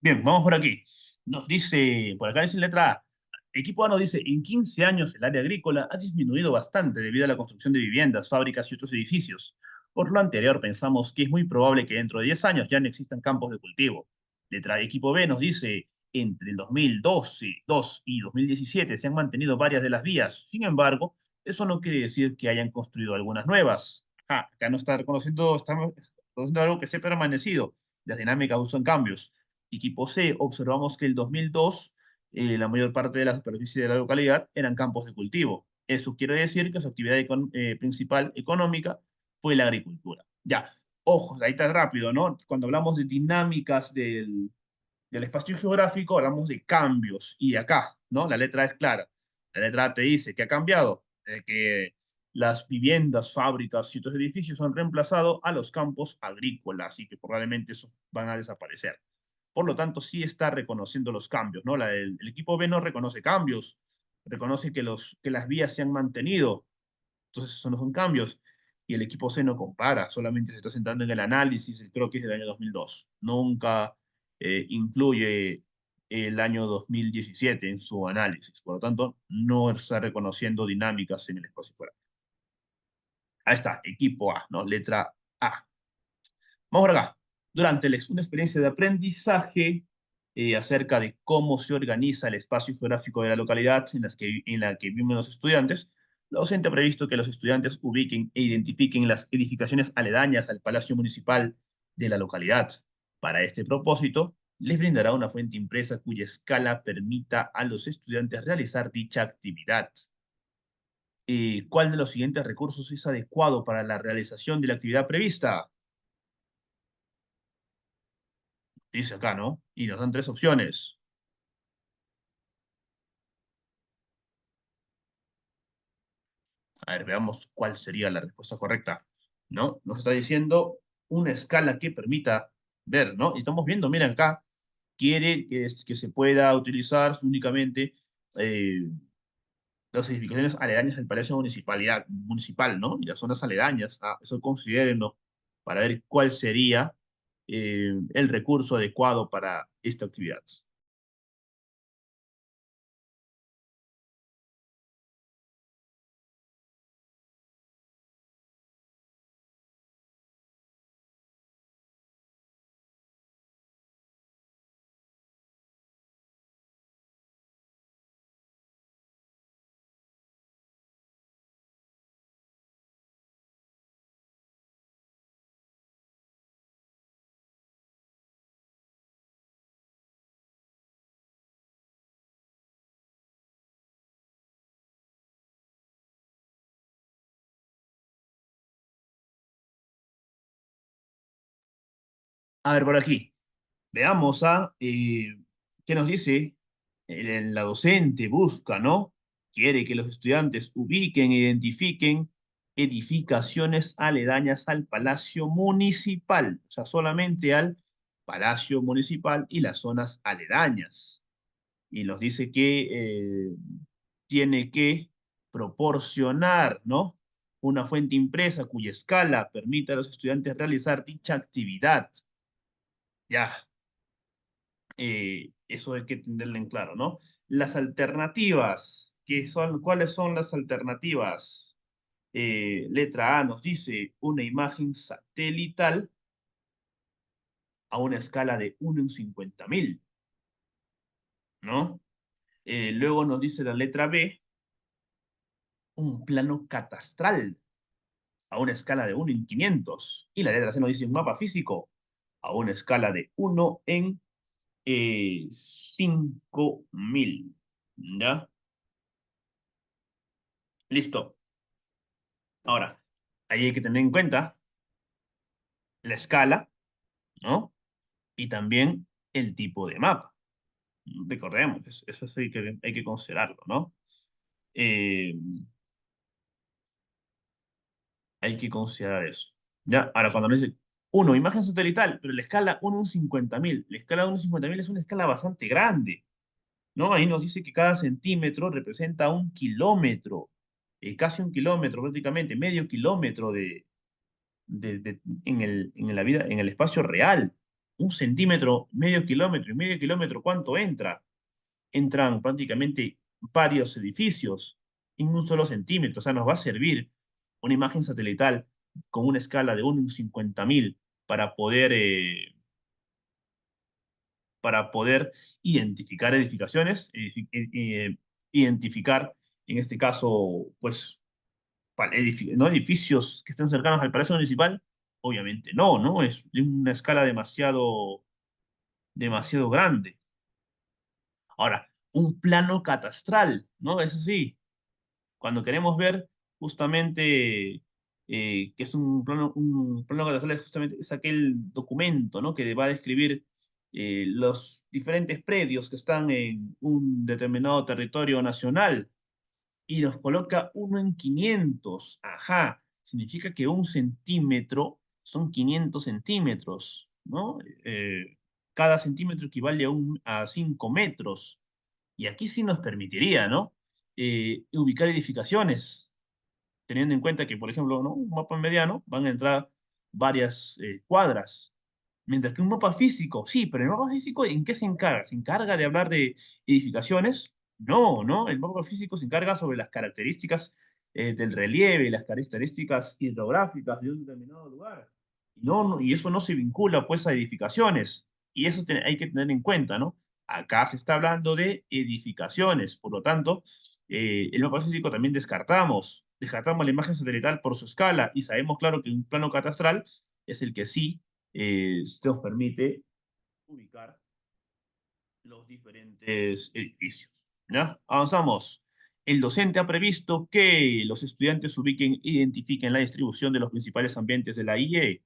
Bien, vamos por aquí. Nos dice, por acá dice en letra A, equipo A nos dice, en 15 años el área agrícola ha disminuido bastante debido a la construcción de viviendas, fábricas y otros edificios. Por lo anterior, pensamos que es muy probable que dentro de 10 años ya no existan campos de cultivo. Letra equipo B nos dice, entre el 2012 2 y 2017 se han mantenido varias de las vías. Sin embargo, eso no quiere decir que hayan construido algunas nuevas. Acá no está reconociendo, estamos reconociendo algo que se ha permanecido. Las dinámicas usan cambios. Equipo C, observamos que el 2002 la mayor parte de la superficie de la localidad eran campos de cultivo. Eso quiere decir que su actividad principal económica fue la agricultura. Ya, ojo, ahí está rápido, ¿no? Cuando hablamos de dinámicas del espacio geográfico, hablamos de cambios. Y acá, ¿no? La letra es clara. La letra A te dice que ha cambiado, que las viviendas, fábricas y otros edificios han reemplazado a los campos agrícolas y que probablemente esos van a desaparecer. Por lo tanto, sí está reconociendo los cambios, ¿no? El equipo B no reconoce cambios, reconoce que las vías se han mantenido, entonces esos no son cambios. Y el equipo C no compara, solamente se está centrando en el análisis, el croquis del año 2002. Nunca incluye el año 2017 en su análisis. Por lo tanto, no está reconociendo dinámicas en el espacio fuera. Ahí está, equipo A, ¿no? Letra A. Vamos por acá. Durante una experiencia de aprendizaje acerca de cómo se organiza el espacio geográfico de la localidad en la que viven los estudiantes, la docente ha previsto que los estudiantes ubiquen e identifiquen las edificaciones aledañas al Palacio Municipal de la localidad. Para este propósito, les brindará una fuente impresa cuya escala permita a los estudiantes realizar dicha actividad. ¿Cuál de los siguientes recursos es adecuado para la realización de la actividad prevista? Dice acá, ¿no? Y nos dan tres opciones. A ver, veamos cuál sería la respuesta correcta, ¿no? Nos está diciendo una escala que permita ver, ¿no? Y estamos viendo, miren acá, quiere que se pueda utilizar únicamente las edificaciones aledañas del Palacio Municipal, ¿no? Y las zonas aledañas, eso considérenlo para ver cuál sería el recurso adecuado para esta actividad. A ver, por aquí. Veamos qué nos dice la docente, busca, ¿no? Quiere que los estudiantes ubiquen e identifiquen edificaciones aledañas al Palacio Municipal, o sea, solamente al Palacio Municipal y las zonas aledañas. Y nos dice que tiene que proporcionar, ¿no? Una fuente impresa cuya escala permita a los estudiantes realizar dicha actividad. Ya, eso hay que tenerlo en claro, ¿no? Las alternativas, ¿cuáles son las alternativas? Letra A nos dice una imagen satelital a una escala de 1 en 50.000, ¿no? Luego nos dice la letra B, un plano catastral a una escala de 1 en 500. Y la letra C nos dice un mapa físico a una escala de 1 en 5.000. ¿Ya? Listo. Ahora, ahí hay que tener en cuenta la escala, ¿no? Y también el tipo de mapa. Recordemos, eso sí que hay que considerarlo, ¿no? Eh, Hay que considerar eso. ¿Ya? Ahora, cuando nos dice uno, imagen satelital, pero la escala 1 en 50.000, la escala 1 en 50.000 es una escala bastante grande, ¿no? Ahí nos dice que cada centímetro representa 1 kilómetro, casi 1 kilómetro prácticamente, medio kilómetro en la vida, en el espacio real. 1 centímetro, medio kilómetro y medio kilómetro, ¿cuánto entra? Entran prácticamente varios edificios en un solo centímetro. O sea, nos va a servir una imagen satelital con una escala de 1 en 50.000 para poder identificar edificaciones, identificar, en este caso, pues, ¿no? Edificios que estén cercanos al Palacio Municipal. Obviamente no, ¿no? Es de una escala demasiado, demasiado grande. Ahora, un plano catastral, ¿no? Eso sí, cuando queremos ver justamente que es un plano catastral, es justamente es aquel documento, ¿no? Que va a describir los diferentes predios que están en un determinado territorio nacional y nos coloca 1 en 500. Ajá, significa que 1 centímetro son 500 centímetros, ¿no? Cada centímetro equivale a 5 metros. Y aquí sí nos permitiría, ¿no? Ubicar edificaciones, teniendo en cuenta que, por ejemplo, ¿no? Un mapa mediano van a entrar varias cuadras, mientras que un mapa físico, sí, pero el mapa físico, ¿en qué se encarga? ¿Se encarga de hablar de edificaciones? No, ¿no? El mapa físico se encarga sobre las características del relieve, las características hidrográficas de un determinado lugar. No, no, y eso no se vincula, pues, a edificaciones. Y eso hay que tener en cuenta, ¿no? Acá se está hablando de edificaciones, por lo tanto, el mapa físico también descartamos la imagen satelital por su escala y sabemos, claro, que un plano catastral es el que sí nos permite ubicar los diferentes edificios. ¿Ya? Avanzamos. El docente ha previsto que los estudiantes ubiquen e identifiquen la distribución de los principales ambientes de la IE,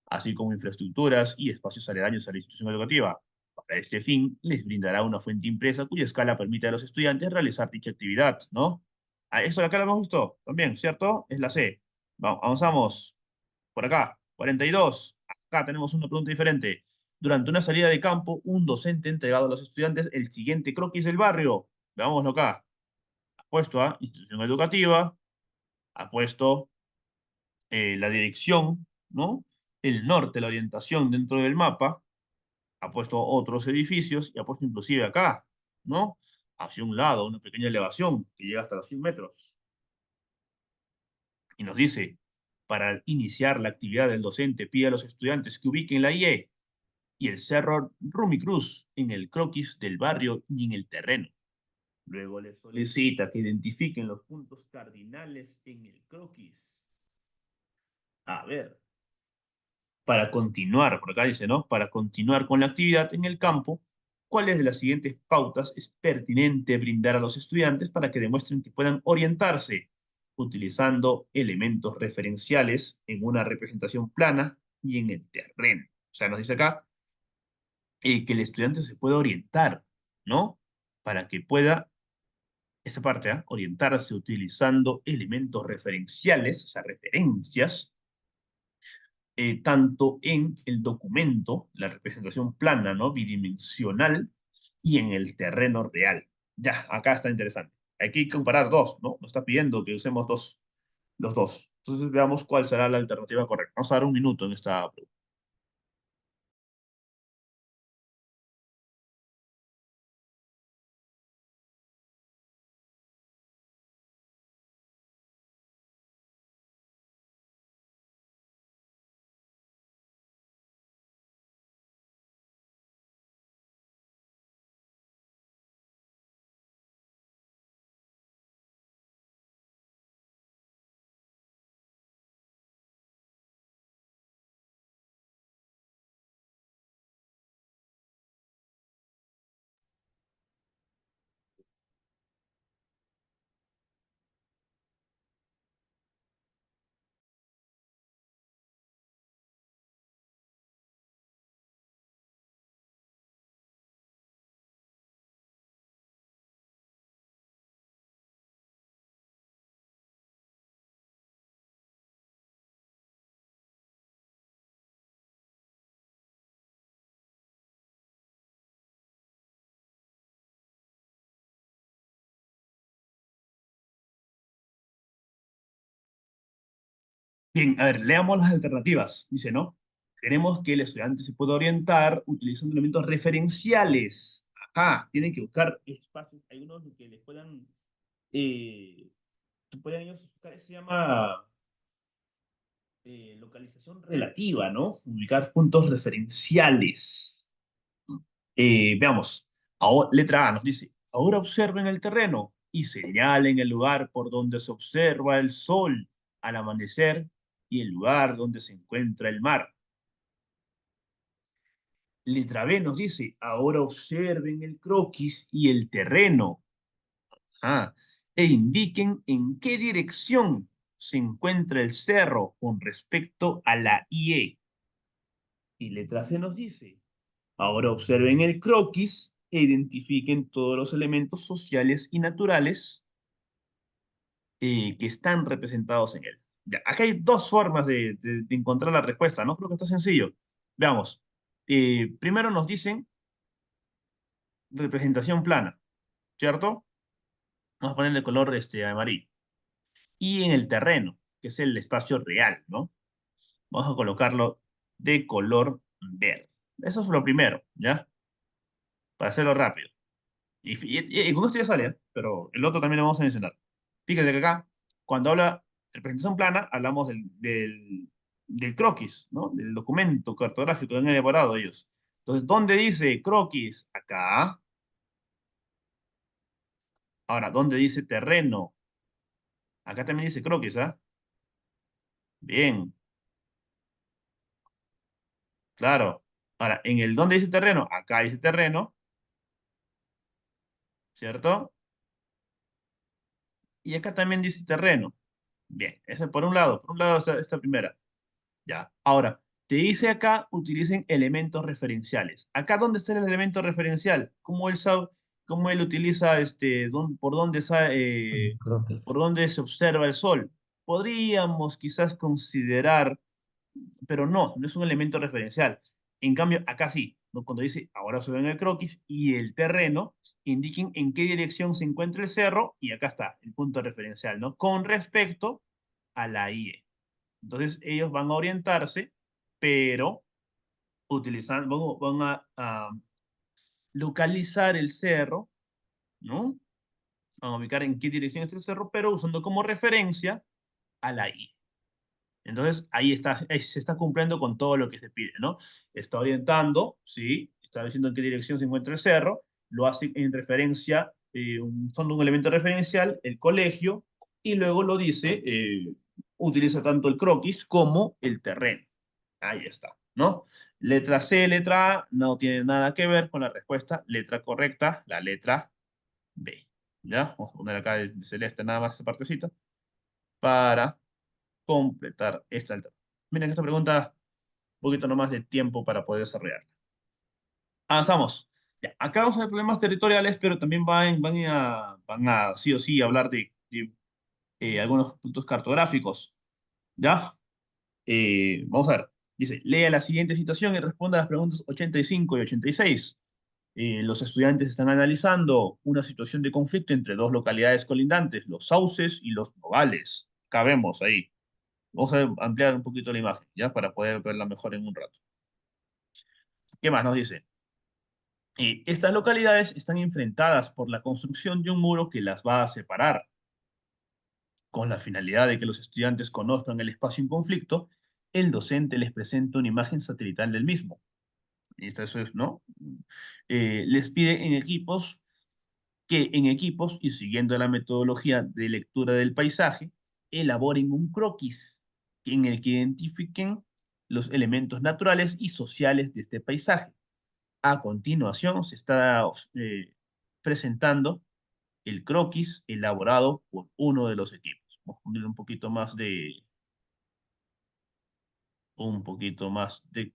así como infraestructuras y espacios aledaños a la institución educativa. Para este fin, les brindará una fuente impresa cuya escala permite a los estudiantes realizar dicha actividad, ¿no? A eso de acá lo hemos visto también, ¿cierto? Es la C. Vamos, avanzamos. Por acá, 42. Acá tenemos una pregunta diferente. Durante una salida de campo, un docente ha entregado a los estudiantes el siguiente croquis del barrio. Veámoslo acá. Ha puesto a institución educativa, ha puesto la dirección, ¿no? El norte, la orientación dentro del mapa, ha puesto otros edificios y ha puesto inclusive acá, ¿no? Hacia un lado, una pequeña elevación que llega hasta los 100 metros. Y nos dice, para iniciar la actividad del docente, pide a los estudiantes que ubiquen la IE y el cerro Rumicruz en el croquis del barrio y en el terreno. Luego les solicita que identifiquen los puntos cardinales en el croquis. A ver, para continuar, por acá dice, ¿no? Para continuar con la actividad en el campo, ¿cuáles de las siguientes pautas es pertinente brindar a los estudiantes para que demuestren que puedan orientarse utilizando elementos referenciales en una representación plana y en el terreno? O sea, nos dice acá que el estudiante se pueda orientar, ¿no? Para que pueda, esa parte, ¿ah? Orientarse utilizando elementos referenciales, o sea, referencias tanto en el documento, la representación plana, ¿no? Bidimensional, y en el terreno real. Ya, acá está interesante. Hay que comparar dos, ¿no? Nos está pidiendo que usemos los dos. Entonces veamos cuál será la alternativa correcta. Vamos a dar un minuto en esta pregunta. Bien, a ver, leamos las alternativas. Dice, ¿no? Queremos que el estudiante se pueda orientar utilizando elementos referenciales. Ajá, tienen que buscar espacios, hay unos que les puedan, que puedan ellos buscar, se llama localización relativa, ¿no? Ubicar puntos referenciales. Veamos, letra A nos dice, ahora observen el terreno y señalen el lugar por donde se observa el sol al amanecer y el lugar donde se encuentra el mar. Letra B nos dice, ahora observen el croquis y el terreno. Ah, e indiquen en qué dirección se encuentra el cerro con respecto a la IE. Y letra C nos dice, ahora observen el croquis e identifiquen todos los elementos sociales y naturales que están representados en él. Ya, acá hay dos formas de encontrar la respuesta, ¿no? Creo que está sencillo. Veamos. Primero nos dicen representación plana, ¿cierto? Vamos a ponerle color amarillo. Y en el terreno, que es el espacio real, ¿no? Vamos a colocarlo de color verde. Eso es lo primero, ¿ya? Para hacerlo rápido. Y con esto ya sale, ¿eh? Pero el otro también lo vamos a mencionar. Fíjate que acá, cuando habla de presentación plana, hablamos del croquis, ¿no? Del documento cartográfico que han elaborado ellos. Entonces, ¿dónde dice croquis? Acá. Ahora, ¿dónde dice terreno? Acá también dice croquis, ¿ah? Bien, claro. Ahora, en el ¿dónde dice terreno? Acá dice terreno, ¿cierto? Y acá también dice terreno. Bien, ese por un lado. Por un lado esta primera. Ya. Ahora, te dice acá, utilicen elementos referenciales. Acá, ¿dónde está el elemento referencial? ¿Cómo él utiliza Croquis. por dónde se observa el sol? Podríamos quizás considerar, pero no es un elemento referencial. En cambio, acá sí, ¿no? Cuando dice, ahora se ven el croquis y el terreno, indiquen en qué dirección se encuentra el cerro y acá está el punto referencial, ¿no? Con respecto a la IE. Entonces ellos van a orientarse, pero van a localizar el cerro, ¿no? Van a ubicar en qué dirección está el cerro, pero usando como referencia a la I. Entonces ahí se está cumpliendo con todo lo que se pide, ¿no? Está orientando, ¿sí? Está diciendo en qué dirección se encuentra el cerro, lo hace en referencia, usando un elemento referencial, el colegio, y luego lo dice, utiliza tanto el croquis como el terreno. Ahí está, ¿no? Letra C, letra A, no tiene nada que ver con la respuesta. Letra correcta, la letra B. ¿Ya? Vamos a poner acá de celeste nada más esa partecita para completar esta alternativa. Miren esta pregunta, un poquito nomás de tiempo para poder desarrollarla. Avanzamos. Ya, acá vamos a ver problemas territoriales, pero también van a sí o sí hablar de algunos puntos cartográficos. ¿Ya? Vamos a ver. Dice, lea la siguiente situación y responda a las preguntas 85 y 86. Los estudiantes están analizando una situación de conflicto entre dos localidades colindantes, Los Sauces y Los Nogales. Cabemos ahí. Vamos a ampliar un poquito la imagen, ¿ya? Para poder verla mejor en un rato. ¿Qué más nos dice? Estas localidades están enfrentadas por la construcción de un muro que las va a separar. Con la finalidad de que los estudiantes conozcan el espacio en conflicto, el docente les presenta una imagen satelital del mismo. Eso es, ¿no? Les pide en equipos y siguiendo la metodología de lectura del paisaje, elaboren un croquis en el que identifiquen los elementos naturales y sociales de este paisaje. A continuación, se está presentando el croquis elaborado por uno de los equipos. Vamos a ponerle un poquito más de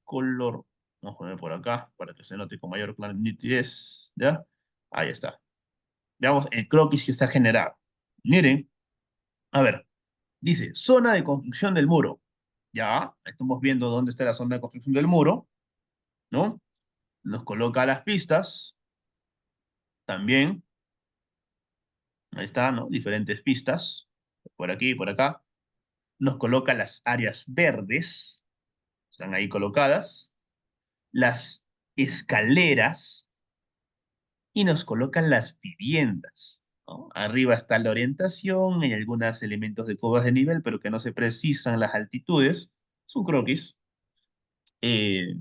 color. Vamos a poner por acá para que se note con mayor nitidez. ¿Ya? Ahí está. Veamos el croquis que está generado. Miren, a ver, dice zona de construcción del muro. Ya, estamos viendo dónde está la zona de construcción del muro, ¿no? Nos coloca las pistas también. Ahí está, ¿no? Diferentes pistas, por aquí y por acá. nos coloca las áreas verdes, están ahí colocadas, las escaleras y nos colocan las viviendas, ¿no? Arriba está la orientación, hay algunos elementos de curvas de nivel, pero que no se precisan las altitudes. Es un croquis eh,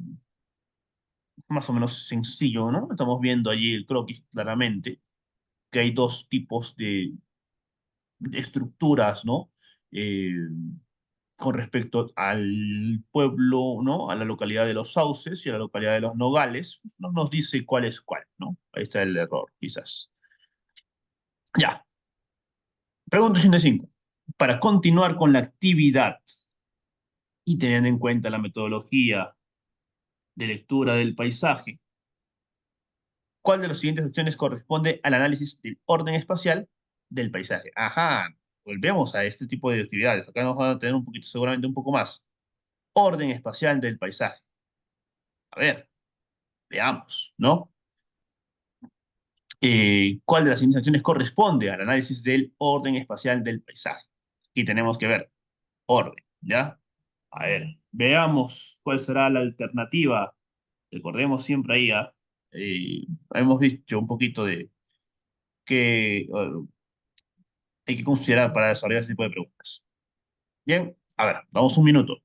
más o menos sencillo, ¿no? Estamos viendo allí el croquis claramente, que hay dos tipos de estructuras, ¿no? Eh, con respecto al pueblo, ¿no? A la localidad de Los Sauces y a la localidad de Los Nogales, no nos dice cuál es cuál, ¿no? Ahí está el error, quizás. Ya, pregunta 85. Para continuar con la actividad y teniendo en cuenta la metodología de lectura del paisaje, ¿cuál de las siguientes opciones corresponde al análisis del orden espacial del paisaje? Ajá, volvemos a este tipo de actividades. Acá nos van a tener un poquito, seguramente un poco más. Orden espacial del paisaje. A ver, veamos, ¿no? ¿Cuál de las siguientes acciones corresponde al análisis del orden espacial del paisaje? Aquí tenemos que ver orden, ¿ya? A ver, veamos cuál será la alternativa. Recordemos siempre ahí, ¿ah? Hemos dicho un poquito de que hay que considerar para desarrollar este tipo de preguntas. Bien, a ver, vamos un minuto.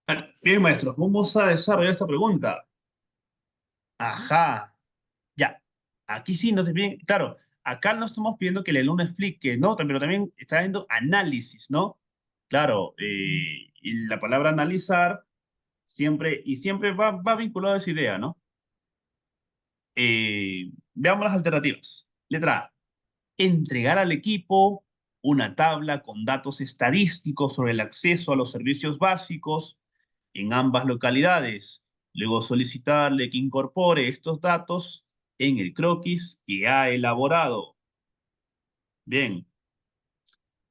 Bueno, bien, maestros, vamos a desarrollar esta pregunta. Ajá, ya. Aquí sí no se piden, claro, acá no estamos pidiendo que el alumno explique, ¿no? Pero también está viendo análisis, ¿no? Claro, y la palabra analizar siempre, y siempre va vinculado a esa idea, ¿no? Veamos las alternativas. Letra A, entregar al equipo una tabla con datos estadísticos sobre el acceso a los servicios básicos en ambas localidades. Luego solicitarle que incorpore estos datos en el croquis que ha elaborado. Bien,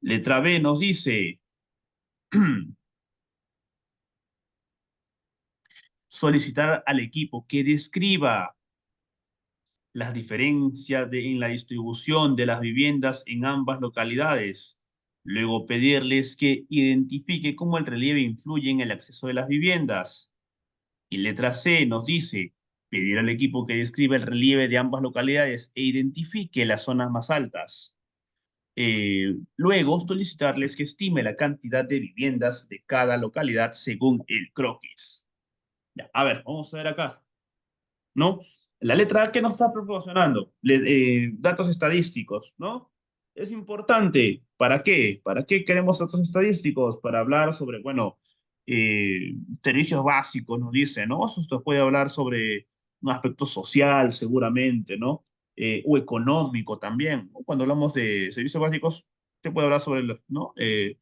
letra B nos dice solicitar al equipo que describa las diferencias en la distribución de las viviendas en ambas localidades. Luego pedirles que identifique cómo el relieve influye en el acceso de las viviendas. Y letra C nos dice pedir al equipo que describa el relieve de ambas localidades e identifique las zonas más altas. Luego solicitarles que estime la cantidad de viviendas de cada localidad según el croquis. Ya, a ver, vamos a ver acá. ¿No? La letra A que nos está proporcionando, datos estadísticos, ¿no? Es importante. ¿Para qué? ¿Para qué queremos datos estadísticos? Para hablar sobre, bueno, servicios básicos, nos dice, ¿no? Esto puede hablar sobre un aspecto social, seguramente, ¿no? O económico también, ¿no? Cuando hablamos de servicios básicos, se puede hablar sobre, ¿no? El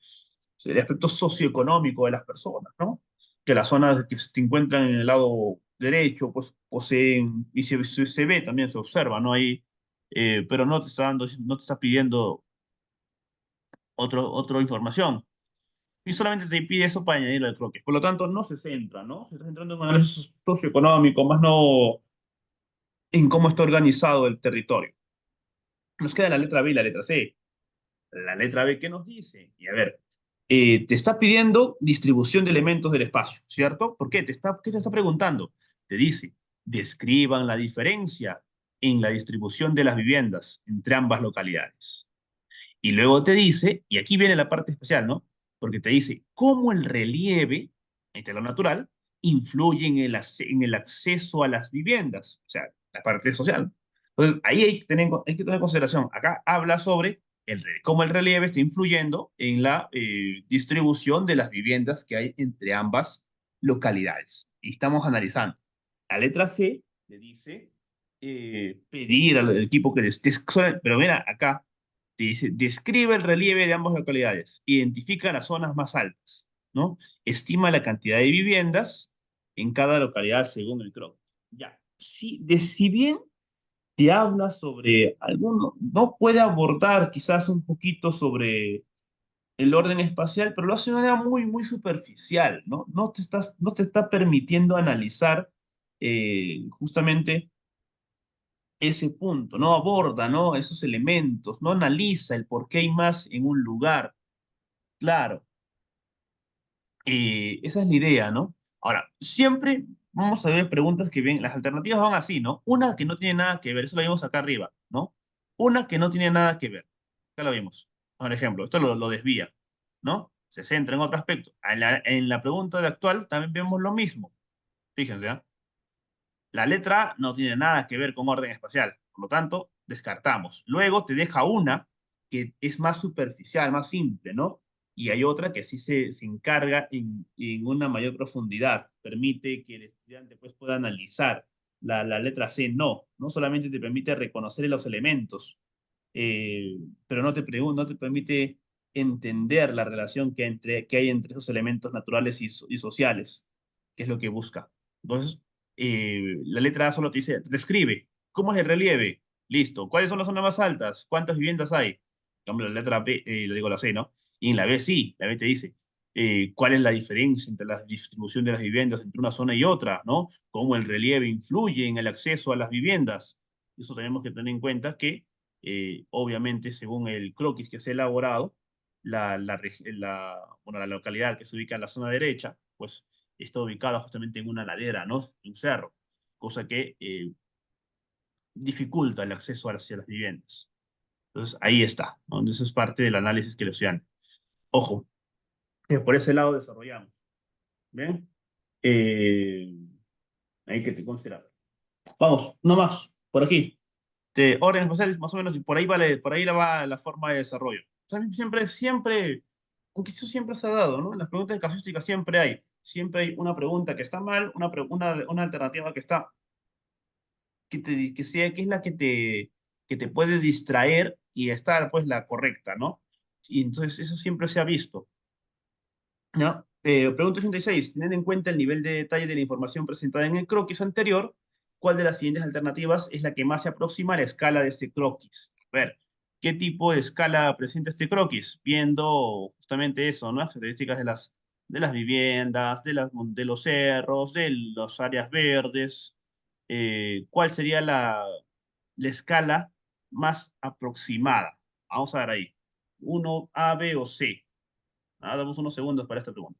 aspecto socioeconómico de las personas, ¿no? que las zonas que se encuentran en el lado derecho, pues poseen, y se ve también, se observa, ¿no? Ahí, pero no te está dando, no te está pidiendo otra información. Y solamente te pide eso para añadir el croquis. Por lo tanto, no se centra, ¿no? Se está centrando en un análisis socioeconómico, más no en cómo está organizado el territorio. Nos queda la letra B y la letra C. La letra B, ¿qué nos dice? Y a ver, te está pidiendo distribución de elementos del espacio, ¿cierto? ¿Por qué? ¿Qué te está preguntando? Te dice, describan la diferencia en la distribución de las viviendas entre ambas localidades. Y luego te dice, y aquí viene la parte especial, ¿no? Porque te dice cómo el relieve, entre lo natural, influye en en el acceso a las viviendas, o sea, la parte social. Entonces, ahí hay que tener en consideración. Acá habla sobre cómo el relieve está influyendo en la distribución de las viviendas que hay entre ambas localidades. Y estamos analizando. La letra C le dice pedir al equipo que pero mira, acá dice, describe el relieve de ambas localidades, identifica las zonas más altas, ¿no? Estima la cantidad de viviendas en cada localidad según el CROC. Ya, si bien te habla sobre alguno, no puede abordar quizás un poquito sobre el orden espacial, pero lo hace de una manera muy superficial, ¿no? No te está permitiendo analizar justamente ese punto, no aborda, ¿no? Esos elementos, no analiza el por qué hay más en un lugar. Claro, esa es la idea, ¿no? Ahora, siempre vamos a ver preguntas que ven, las alternativas van así, ¿no? Una que no tiene nada que ver, eso lo vimos acá arriba, ¿no? Una que no tiene nada que ver, acá lo vimos. Por ejemplo, esto lo desvía, ¿no? Se centra en otro aspecto. En la pregunta de actual también vemos lo mismo. Fíjense, ¿ah? La letra A no tiene nada que ver con orden espacial, por lo tanto, descartamos. Luego te deja una que es más superficial, más simple, ¿no? Y hay otra que sí se encarga en una mayor profundidad, permite que el estudiante pues, pueda analizar. La letra C no solamente te permite reconocer los elementos, pero no te permite entender la relación que hay entre esos elementos naturales y sociales, que es lo que busca. Entonces, la letra A solo te dice, describe, ¿cómo es el relieve? Listo. ¿Cuáles son las zonas más altas? ¿Cuántas viviendas hay? En cambio, la letra B, le digo la C, ¿no? Y en la B sí, la B te dice, ¿cuál es la diferencia entre la distribución de las viviendas entre una zona y otra, ¿no? ¿Cómo el relieve influye en el acceso a las viviendas? Eso tenemos que tener en cuenta que, obviamente, según el croquis que se ha elaborado, bueno, la localidad que se ubica en la zona derecha, pues está ubicada justamente en una ladera, ¿no? En un cerro, cosa que dificulta el acceso hacia las viviendas. Entonces, ahí está, ¿no? Eso es parte del análisis que le hacían. Ojo, que por ese lado desarrollamos. ¿Bien? Eh, Hay que te considerar. Vamos, no más, por aquí. De órdenes espaciales, más o menos, y por ahí vale, por ahí la va la forma de desarrollo. O sea, siempre, aunque eso siempre se ha dado, ¿no? En las preguntas de casuística siempre hay una pregunta que está mal, una alternativa que está que es la que te puede distraer y estar pues la correcta, ¿no? Y entonces eso siempre se ha visto, ¿no? Pregunta 86. Teniendo en cuenta el nivel de detalle de la información presentada en el croquis anterior, ¿cuál de las siguientes alternativas es la que más se aproxima a la escala de este croquis? A ver, ¿qué tipo de escala presenta este croquis? Viendo justamente eso, ¿no? Las características de las viviendas, de los cerros, de las áreas verdes. ¿Cuál sería la escala más aproximada? Vamos a ver ahí. Uno, A, B o C. Damos unos segundos para esta pregunta.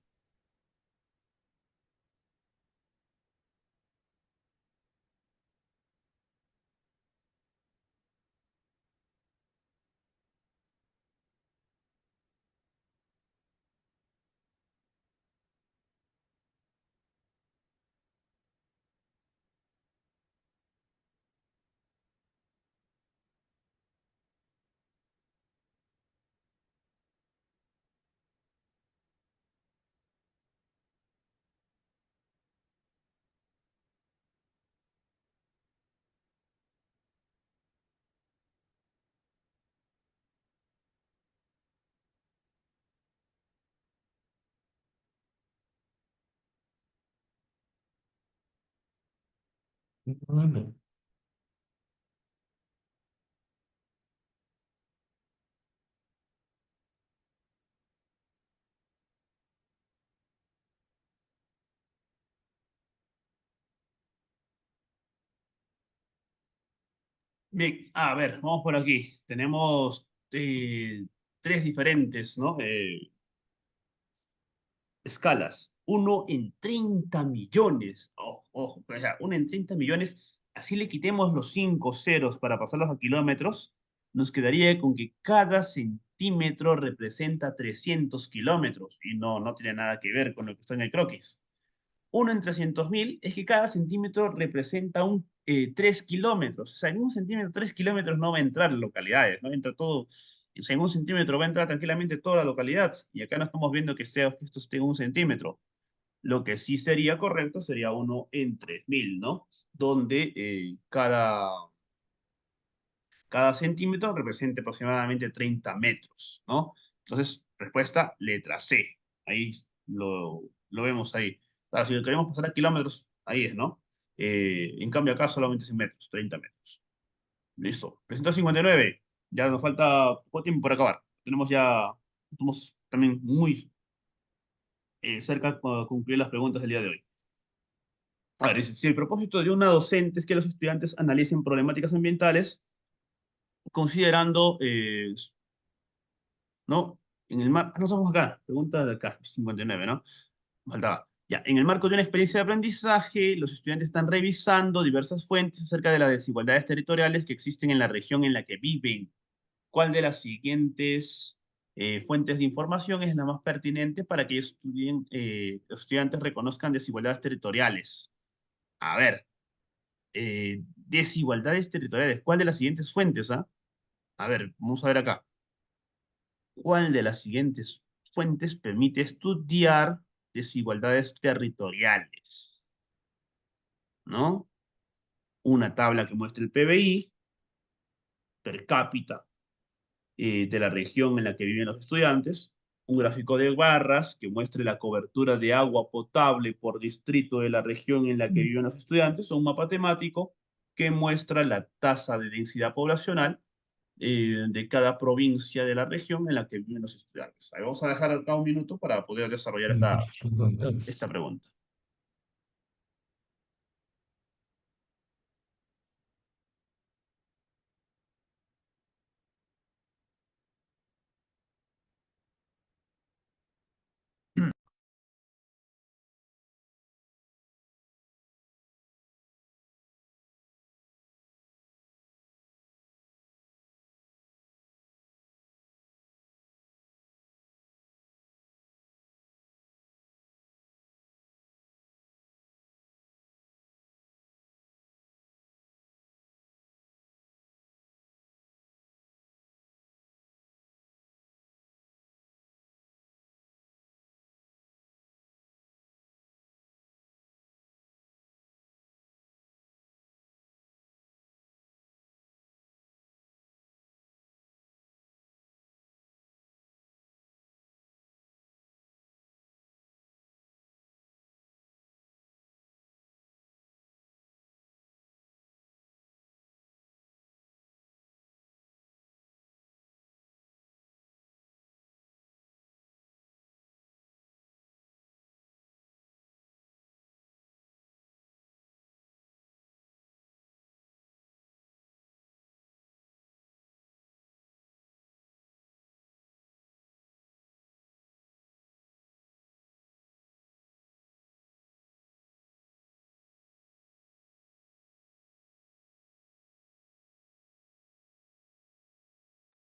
Mm. Bien, a ver, vamos por aquí. Tenemos tres diferentes, ¿no? Escalas. Uno en 30 millones. Ojo, ojo, o sea, uno en 30 millones. Así le quitemos los cinco ceros para pasarlos a kilómetros. Nos quedaría con que cada centímetro representa 300 kilómetros. Y no, no tiene nada que ver con lo que está en el croquis. Uno en 300.000 es que cada centímetro representa 3 kilómetros. O sea, en un centímetro, 3 kilómetros no va a entrar localidades, no entra todo. O sea, en un centímetro va a entrar tranquilamente toda la localidad. Y acá no estamos viendo que esto esté en un centímetro. Lo que sí sería correcto sería uno en 3.000, ¿no? Donde cada centímetro representa aproximadamente 30 metros, ¿no? Entonces, respuesta, letra C. Ahí lo vemos ahí. Ahora, si lo queremos pasar a kilómetros, ahí es, ¿no? En cambio, acá solamente 100 metros, 30 metros. Listo. 359. Ya nos falta poco tiempo para acabar. Estamos también muy cerca de concluir las preguntas del día de hoy. A ver, dice, si el propósito de una docente es que los estudiantes analicen problemáticas ambientales, considerando ¿no? En el mar, no estamos acá, pregunta de acá, 59, ¿no? Faltaba. Ya, en el marco de una experiencia de aprendizaje, los estudiantes están revisando diversas fuentes acerca de las desigualdades territoriales que existen en la región en la que viven. ¿Cuál de las siguientes fuentes de información es la más pertinente para que los estudiantes reconozcan desigualdades territoriales? A ver, desigualdades territoriales. ¿Cuál de las siguientes fuentes, ah? A ver, vamos a ver acá. ¿Cuál de las siguientes fuentes permite estudiar desigualdades territoriales? ¿No? Una tabla que muestre el PBI per cápita de la región en la que viven los estudiantes, un gráfico de barras que muestre la cobertura de agua potable por distrito de la región en la que viven los estudiantes, o un mapa temático que muestra la tasa de densidad poblacional de cada provincia de la región en la que viven los estudiantes. Ahí vamos a dejar acá un minuto para poder desarrollar esta pregunta.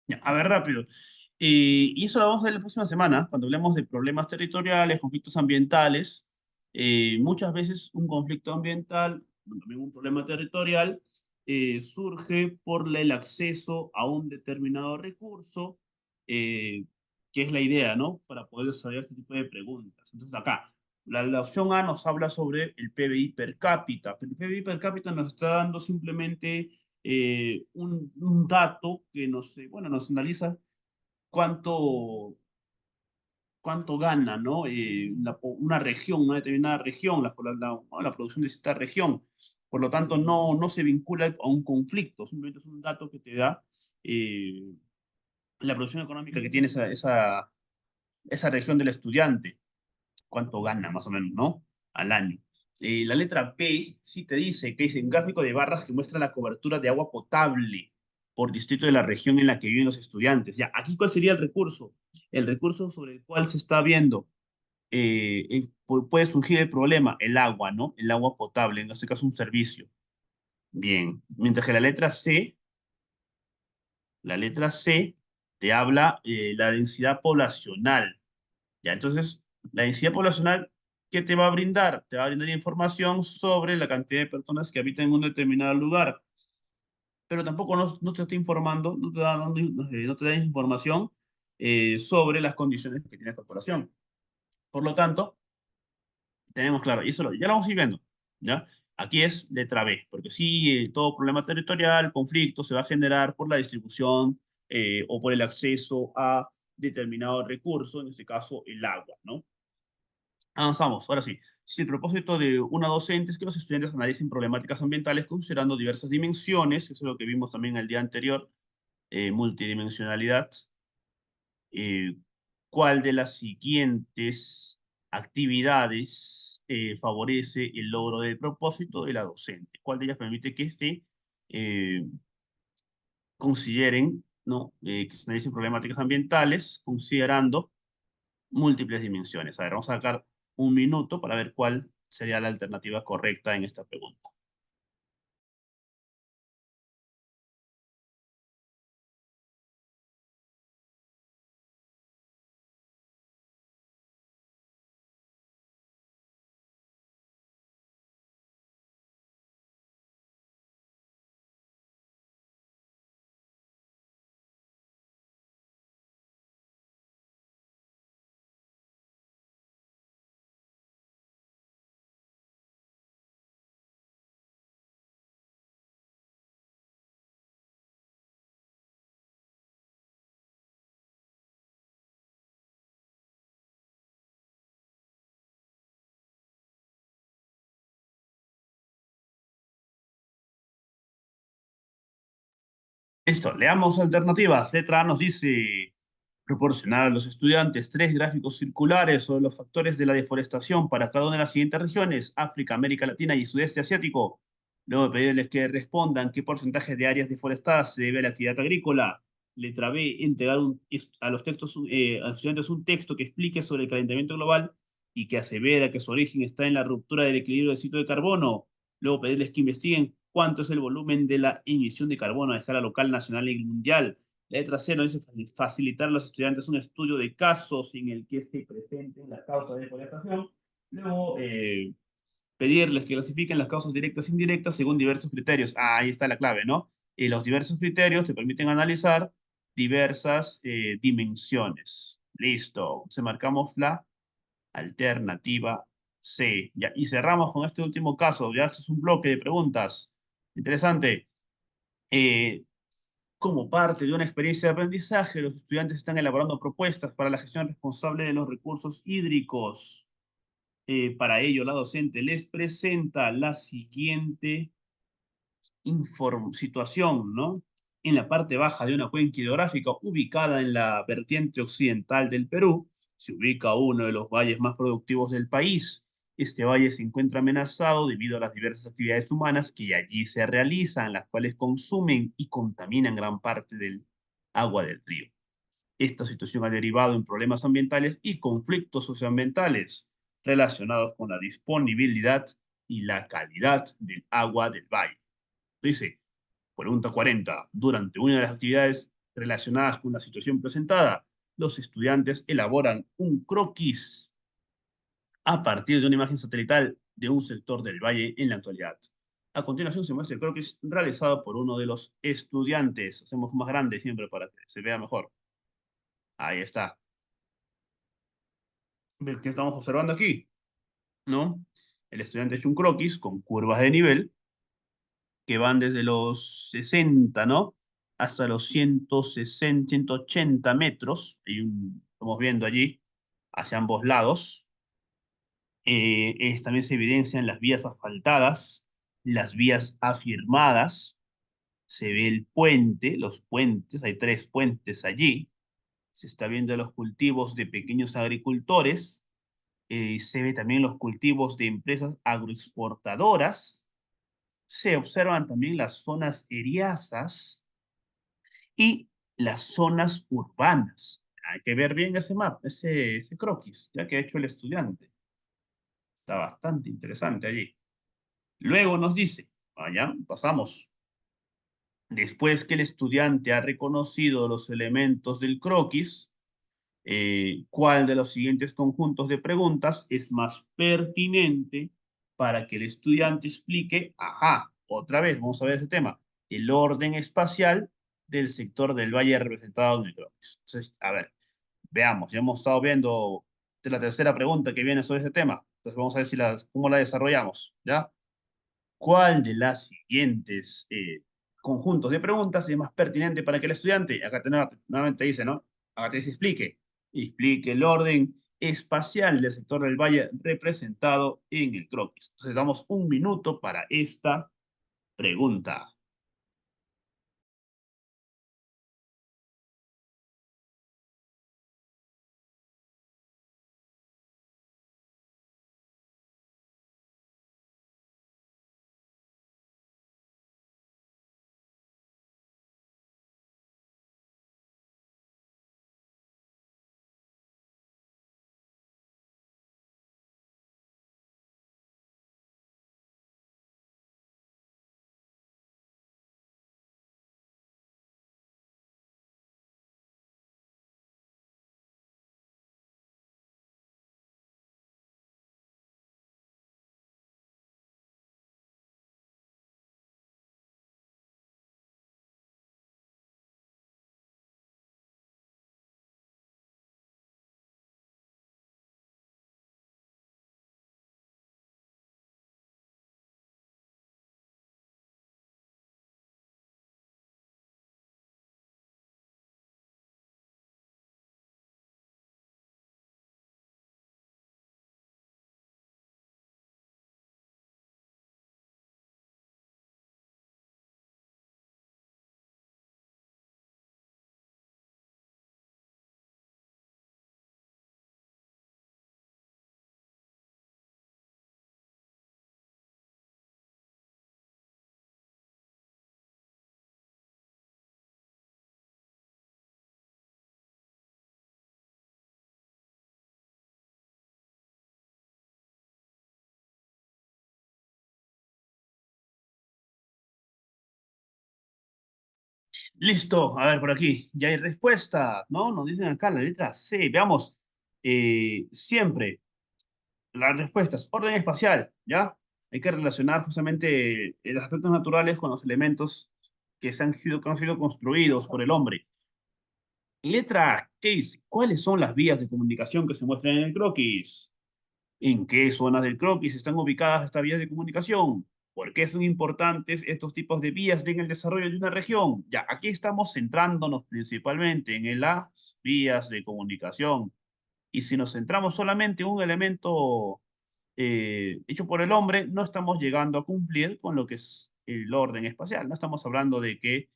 Ya, a ver, rápido. Y eso lo vamos a ver la próxima semana, cuando hablemos de problemas territoriales, conflictos ambientales. Muchas veces un conflicto ambiental, también un problema territorial, surge por el acceso a un determinado recurso, eh, que es la idea, ¿no? Para poder desarrollar este tipo de preguntas. Entonces, acá, la opción A nos habla sobre el PBI per cápita, pero el PBI per cápita nos está dando simplemente un dato que bueno, nos analiza cuánto, cuánto gana, ¿no? Una región, una determinada región, la producción de esta región. Por lo tanto, no se vincula a un conflicto, simplemente es un dato que te da eh, la producción económica que tiene esa región del estudiante, cuánto gana más o menos, ¿no? Al año. La letra P sí te dice que es un gráfico de barras que muestra la cobertura de agua potable por distrito de la región en la que viven los estudiantes. Ya, aquí, ¿cuál sería el recurso? El recurso sobre el cual se está viendo puede surgir el problema, el agua, ¿no? El agua potable, en este caso un servicio. Bien, mientras que la letra C te habla la densidad poblacional. Ya, entonces, la densidad poblacional, ¿qué te va a brindar? Te va a brindar información sobre la cantidad de personas que habitan en un determinado lugar, pero tampoco no te está informando, no te da información sobre las condiciones que tiene esta población. Por lo tanto, tenemos claro, y eso ya lo vamos a ir viendo, ¿ya? Aquí es letra B, porque sí, todo problema territorial, conflicto, se va a generar por la distribución o por el acceso a determinado recurso, en este caso el agua, ¿no? Avanzamos, ahora sí. Si el propósito de una docente es que los estudiantes analicen problemáticas ambientales considerando diversas dimensiones, eso es lo que vimos también el día anterior, multidimensionalidad, eh, ¿cuál de las siguientes actividades favorece el logro del propósito de la docente? ¿Cuál de ellas permite que se eh, consideren, ¿no? Que se analicen problemáticas ambientales considerando múltiples dimensiones? A ver, vamos a sacar un minuto para ver cuál sería la alternativa correcta en esta pregunta. Listo, leamos alternativas. Letra A nos dice proporcionar a los estudiantes tres gráficos circulares sobre los factores de la deforestación para cada una de las siguientes regiones: África, América Latina y Sudeste Asiático. Luego de pedirles que respondan qué porcentaje de áreas deforestadas se debe a la actividad agrícola. Letra B, entregar a los a los estudiantes un texto que explique sobre el calentamiento global y que asevera que su origen está en la ruptura del equilibrio del ciclo de carbono. Luego pedirles que investiguen cuánto es el volumen de la emisión de carbono a escala local, nacional y mundial. La letra C nos dice facilitar a los estudiantes un estudio de casos en el que se presenten las causas de deforestación. Luego, pedirles que clasifiquen las causas directas e indirectas según diversos criterios. Ah, ahí está la clave, ¿no? Y los diversos criterios te permiten analizar diversas dimensiones. Listo. Se marcamos la alternativa C. Ya, y cerramos con este último caso. Ya, esto es un bloque de preguntas. Interesante. Eh, Como parte de una experiencia de aprendizaje, los estudiantes están elaborando propuestas para la gestión responsable de los recursos hídricos. Para ello, la docente les presenta la siguiente situación, ¿no? En la parte baja de una cuenca hidrográfica ubicada en la vertiente occidental del Perú, se ubica uno de los valles más productivos del país. Este valle se encuentra amenazado debido a las diversas actividades humanas que allí se realizan, las cuales consumen y contaminan gran parte del agua del río. Esta situación ha derivado en problemas ambientales y conflictos socioambientales relacionados con la disponibilidad y la calidad del agua del valle. Dice, pregunta 40. Durante una de las actividades relacionadas con la situación presentada, los estudiantes elaboran un croquis a partir de una imagen satelital de un sector del valle en la actualidad. A continuación se muestra el croquis realizado por uno de los estudiantes. Hacemos más grande siempre para que se vea mejor. Ahí está. ¿Qué estamos observando aquí? ¿No? El estudiante ha hecho un croquis con curvas de nivel que van desde los 60, ¿no? Hasta los 160, 180 metros. Estamos viendo allí hacia ambos lados. También se evidencian las vías asfaltadas las vías afirmadas, se ve el puente, los puentes, hay tres puentes allí, se está viendo los cultivos de pequeños agricultores, se ve también los cultivos de empresas agroexportadoras, se observan también las zonas eriazas y las zonas urbanas. Hay que ver bien ese mapa, ese croquis, ya que ha hecho el estudiante. Está bastante interesante allí. Luego nos dice, vaya, pasamos. Después que el estudiante ha reconocido los elementos del croquis, ¿cuál de los siguientes conjuntos de preguntas es más pertinente para que el estudiante explique, ajá, otra vez, vamos a ver ese tema, el orden espacial del sector del valle representado en el croquis? Entonces, a ver, veamos, ya hemos estado viendo de la tercera pregunta que viene sobre ese tema. Entonces, vamos a ver si cómo la desarrollamos, ¿ya? ¿Cuál de las siguientes conjuntos de preguntas es más pertinente para que el estudiante, acá nuevamente dice, ¿no? Acá te dice explique el orden espacial del sector del valle representado en el croquis. Entonces damos un minuto para esta pregunta. Listo, a ver por aquí, ya hay respuesta, ¿no? Nos dicen acá la letra C, veamos, siempre las respuestas, orden espacial, ¿ya? Hay que relacionar justamente los aspectos naturales con los elementos que han sido construidos por el hombre. Letra A, ¿qué dice? ¿Cuáles son las vías de comunicación que se muestran en el croquis? ¿En qué zonas del croquis están ubicadas estas vías de comunicación? ¿Por qué son importantes estos tipos de vías en el desarrollo de una región? Ya, aquí estamos centrándonos principalmente en las vías de comunicación. Y si nos centramos solamente en un elemento hecho por el hombre, no estamos llegando a cumplir con lo que es el orden espacial. No estamos hablando de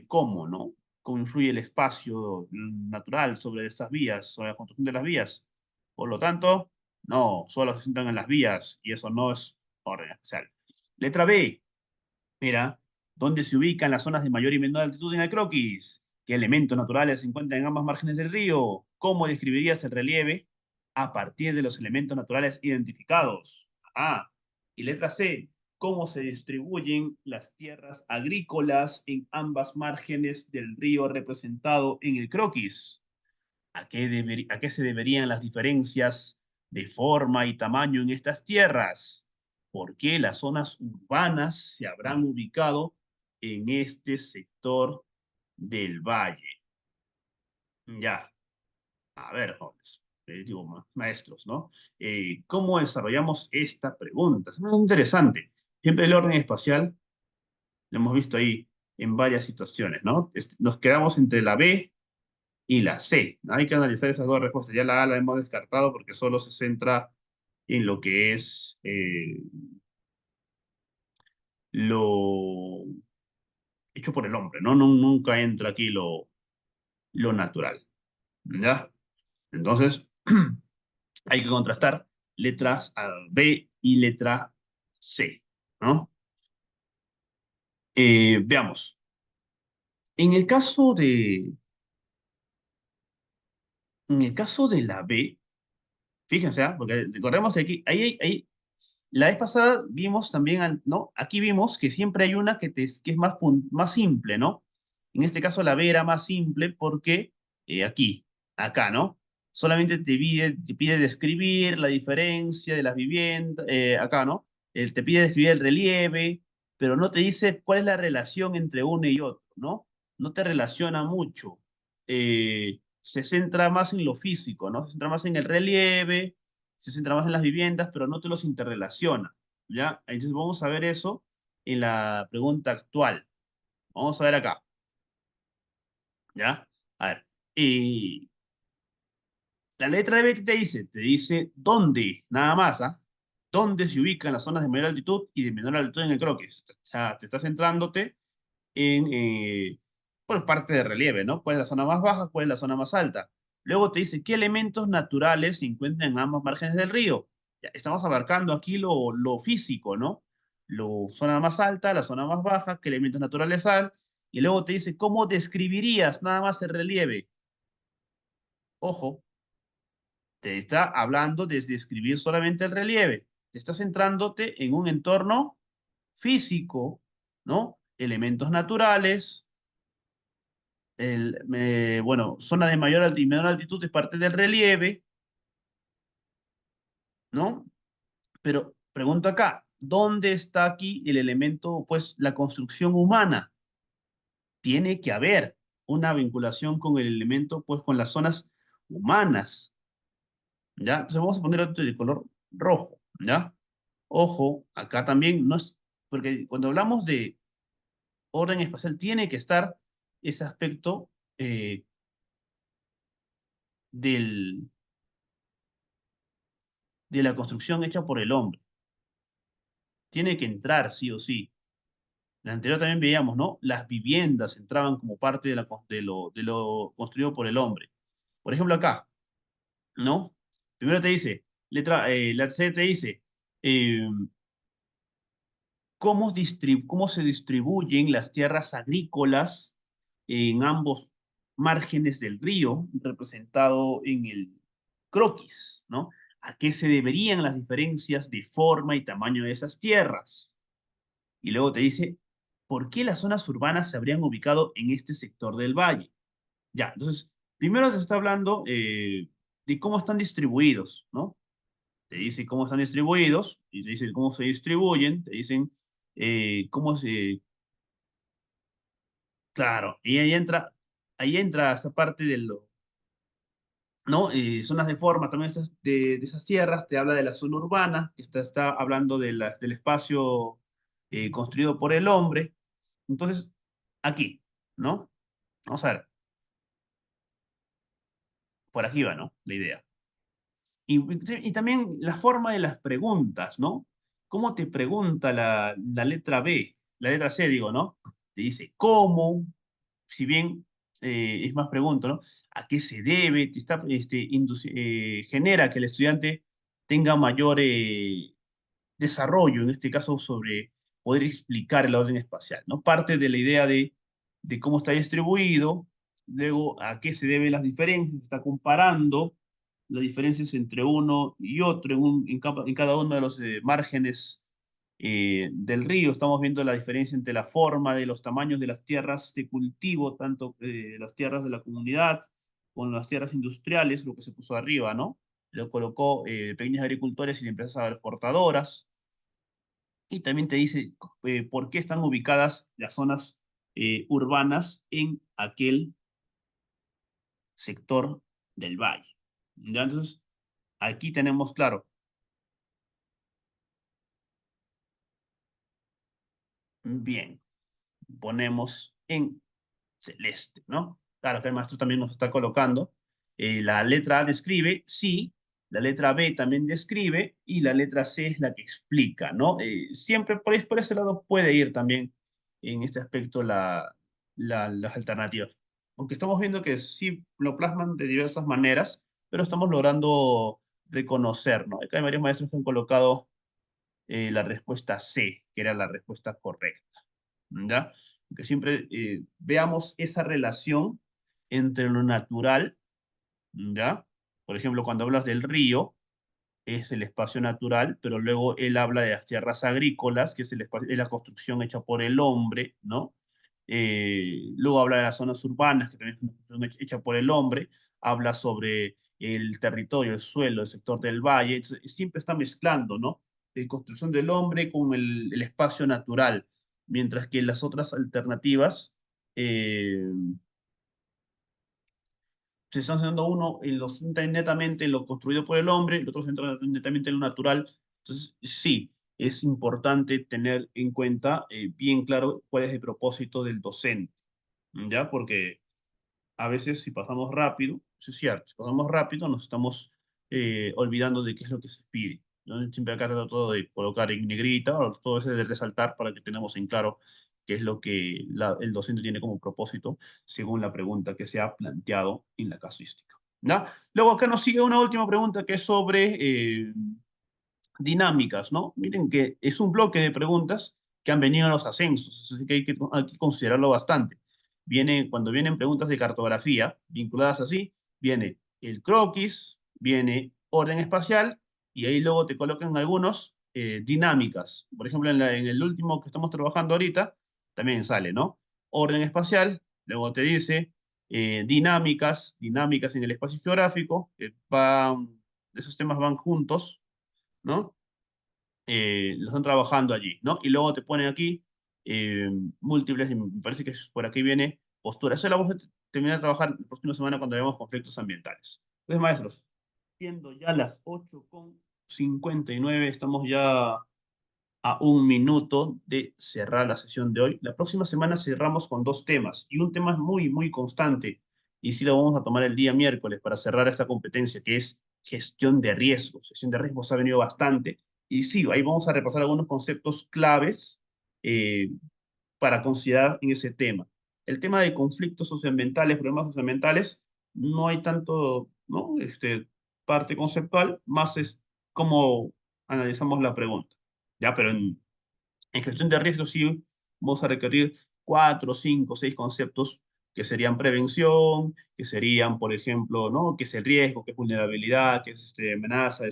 cómo, ¿no? Cómo influye el espacio natural sobre estas vías, sobre la construcción de las vías. Por lo tanto, no, solo se centran en las vías y eso no es orden espacial. Letra B, mira, ¿dónde se ubican las zonas de mayor y menor altitud en el croquis? ¿Qué elementos naturales se encuentran en ambas márgenes del río? ¿Cómo describirías el relieve a partir de los elementos naturales identificados? Ah, y letra C, ¿cómo se distribuyen las tierras agrícolas en ambas márgenes del río representado en el croquis? ¿A qué se deberían las diferencias de forma y tamaño en estas tierras? ¿Por qué las zonas urbanas se habrán ubicado en este sector del valle? Ya, a ver, jóvenes, digo, maestros, ¿no? ¿Cómo desarrollamos esta pregunta? Es muy interesante. Siempre el orden espacial lo hemos visto ahí en varias situaciones, ¿no? Nos quedamos entre la B y la C. Hay que analizar esas dos respuestas. Ya la A la hemos descartado porque solo se centra en lo que es lo hecho por el hombre, ¿no? Nunca entra aquí lo natural, ¿ya? Entonces, hay que contrastar letras A, B y letra C, ¿no? Veamos. En el caso en el caso de la B, fíjense, ¿ah? Porque recordemos que aquí, la vez pasada vimos también, ¿no? Aquí vimos que siempre hay una que es más, más simple, ¿no? En este caso la B era más simple porque aquí, acá, ¿no? Solamente te pide describir la diferencia de las viviendas, acá, ¿no? Te pide describir el relieve, pero no te dice cuál es la relación entre uno y otro, ¿no? No te relaciona mucho. Se centra más en lo físico, ¿no? Se centra más en el relieve, se centra más en las viviendas, pero no te los interrelaciona, ¿ya? Entonces vamos a ver eso en la pregunta actual. Vamos a ver acá, ¿ya? A ver, y la letra B, ¿qué te dice? Te dice dónde, nada más, ¿ah? Dónde se ubican las zonas de mayor altitud y de menor altitud en el croquis. O sea, te estás centrándote en, por parte de relieve, ¿no? ¿Cuál es la zona más baja? ¿Cuál es la zona más alta? Luego te dice qué elementos naturales se encuentran en ambos márgenes del río. Ya, estamos abarcando aquí lo físico, ¿no? La zona más alta, la zona más baja, qué elementos naturales hay. Y luego te dice cómo describirías nada más el relieve. Ojo, te está hablando de describir solamente el relieve. Te estás centrándote en un entorno físico, ¿no? Elementos naturales, bueno, zona de mayor y menor altitud es parte del relieve, ¿no? Pero pregunto acá, ¿dónde está aquí el elemento, pues, la construcción humana? Tiene que haber una vinculación con el elemento, pues, con las zonas humanas, ¿ya? Entonces vamos a poner otro de color rojo, ¿ya? Ojo, acá también no es, porque cuando hablamos de orden espacial tiene que estar ese aspecto del, de la construcción hecha por el hombre. Tiene que entrar sí o sí. La anterior también veíamos, ¿no? Las viviendas entraban como parte de lo construido por el hombre. Por ejemplo, acá, ¿no? Primero te dice, la C te dice, eh, cómo se distribuyen las tierras agrícolas en ambos márgenes del río, representado en el croquis, ¿no? ¿A qué se deberían las diferencias de forma y tamaño de esas tierras? Y luego te dice, ¿por qué las zonas urbanas se habrían ubicado en este sector del valle? Ya, entonces, primero se está hablando de cómo están distribuidos, ¿no? Te dice cómo están distribuidos, y te dicen cómo se distribuyen, te dicen cómo se... Claro, y ahí entra esa parte de lo, ¿no? Zonas de forma también de esas tierras, te habla de la zona urbana, que está hablando de del espacio construido por el hombre. Entonces, aquí, ¿no? Vamos a ver, por aquí va, ¿no? La idea. Y también la forma de las preguntas, ¿no? ¿Cómo te pregunta la letra B? La letra C, digo, ¿no? Te dice cómo, si bien es más pregunta, ¿no? ¿A qué se debe? Te está, genera que el estudiante tenga mayor desarrollo, en este caso, sobre poder explicar el orden espacial, ¿no? Parte de la idea de cómo está distribuido, luego a qué se deben las diferencias, está comparando las diferencias entre uno y otro en cada uno de los márgenes del río. Estamos viendo la diferencia entre la forma de los tamaños de las tierras de cultivo, tanto las tierras de la comunidad con las tierras industriales, lo que se puso arriba, ¿no? Lo colocó pequeños agricultores y empresas agroexportadoras. Y también te dice por qué están ubicadas las zonas urbanas en aquel sector del valle. ¿Ya? Entonces, aquí tenemos claro, bien, ponemos en celeste, ¿no? Claro que el maestro también nos está colocando. La letra A describe, sí, La letra B también describe y la letra C es la que explica, ¿no? Siempre por ese lado puede ir también en este aspecto las alternativas. Aunque estamos viendo que sí lo plasman de diversas maneras, pero estamos logrando reconocer, ¿no? Acá hay varios maestros que han colocado la respuesta C, que era la respuesta correcta, ¿ya? Que siempre veamos esa relación entre lo natural, ¿ya? Por ejemplo, cuando hablas del río, es el espacio natural, pero luego él habla de las tierras agrícolas, que es, es la construcción hecha por el hombre, ¿no? Luego habla de las zonas urbanas, que también es una construcción hecha por el hombre, habla sobre el territorio, el suelo, el sector del valle, entonces, siempre está mezclando, ¿no? Construcción del hombre con el espacio natural, mientras que las otras alternativas eh, se están centrando uno en lo, netamente en lo construido por el hombre, el otro se centra netamente en lo natural. Entonces, sí, es importante tener en cuenta bien claro cuál es el propósito del docente, ¿ya? Porque a veces si pasamos rápido, eso es cierto, si pasamos rápido nos estamos olvidando de qué es lo que se pide, ¿no? Siempre acá trato todo de colocar en negrita, o todo eso de resaltar para que tengamos en claro qué es lo que el docente tiene como propósito según la pregunta que se ha planteado en la casuística, ¿ya? Luego acá nos sigue una última pregunta que es sobre dinámicas, ¿no? Miren que es un bloque de preguntas que han venido a los ascensos, así que hay que considerarlo bastante. Cuando vienen preguntas de cartografía vinculadas así, viene el croquis, viene orden espacial, y ahí luego te colocan algunos dinámicas. Por ejemplo, en el último que estamos trabajando ahorita, también sale, ¿no? Orden espacial, luego te dice dinámicas en el espacio geográfico, esos temas van juntos, ¿no? Lo están trabajando allí, ¿no? Y luego te ponen aquí eh, múltiples, y me parece que por aquí viene postura. Eso la vamos a terminar de trabajar la próxima semana cuando veamos conflictos ambientales. Entonces, maestros, siendo ya las 8:59, estamos ya a un minuto de cerrar la sesión de hoy. La próxima semana cerramos con dos temas y un tema muy, muy constante. Y sí lo vamos a tomar el día miércoles para cerrar esta competencia, que es gestión de riesgos. Gestión de riesgos ha venido bastante. Y sí, ahí vamos a repasar algunos conceptos claves eh, para considerar en ese tema. El tema de conflictos socioambientales, problemas socioambientales, no hay tanto, ¿no? Parte conceptual, más es cómo analizamos la pregunta. Ya, pero en gestión de riesgos sí vamos a requerir cuatro, cinco, seis conceptos que serían prevención, que serían, por ejemplo, ¿no? ¿Qué es el riesgo? ¿Qué es vulnerabilidad? ¿Qué es amenaza?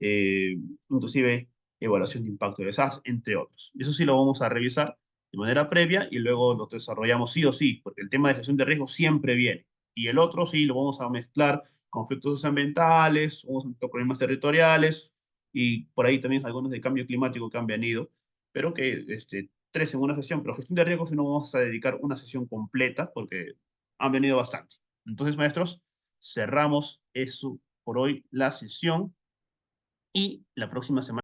Eh, inclusive evaluación de impacto de desastre, entre otros. Eso sí lo vamos a revisar de manera previa y luego lo desarrollamos sí o sí, porque el tema de gestión de riesgo siempre viene. Y el otro sí lo vamos a mezclar conflictos ambientales, vamos a mezclar problemas territoriales y por ahí también algunos de cambio climático que han venido, pero que tres en una sesión, pero gestión de riesgos no vamos a dedicar una sesión completa porque han venido bastante. Entonces, maestros, cerramos eso por hoy, la sesión, y la próxima semana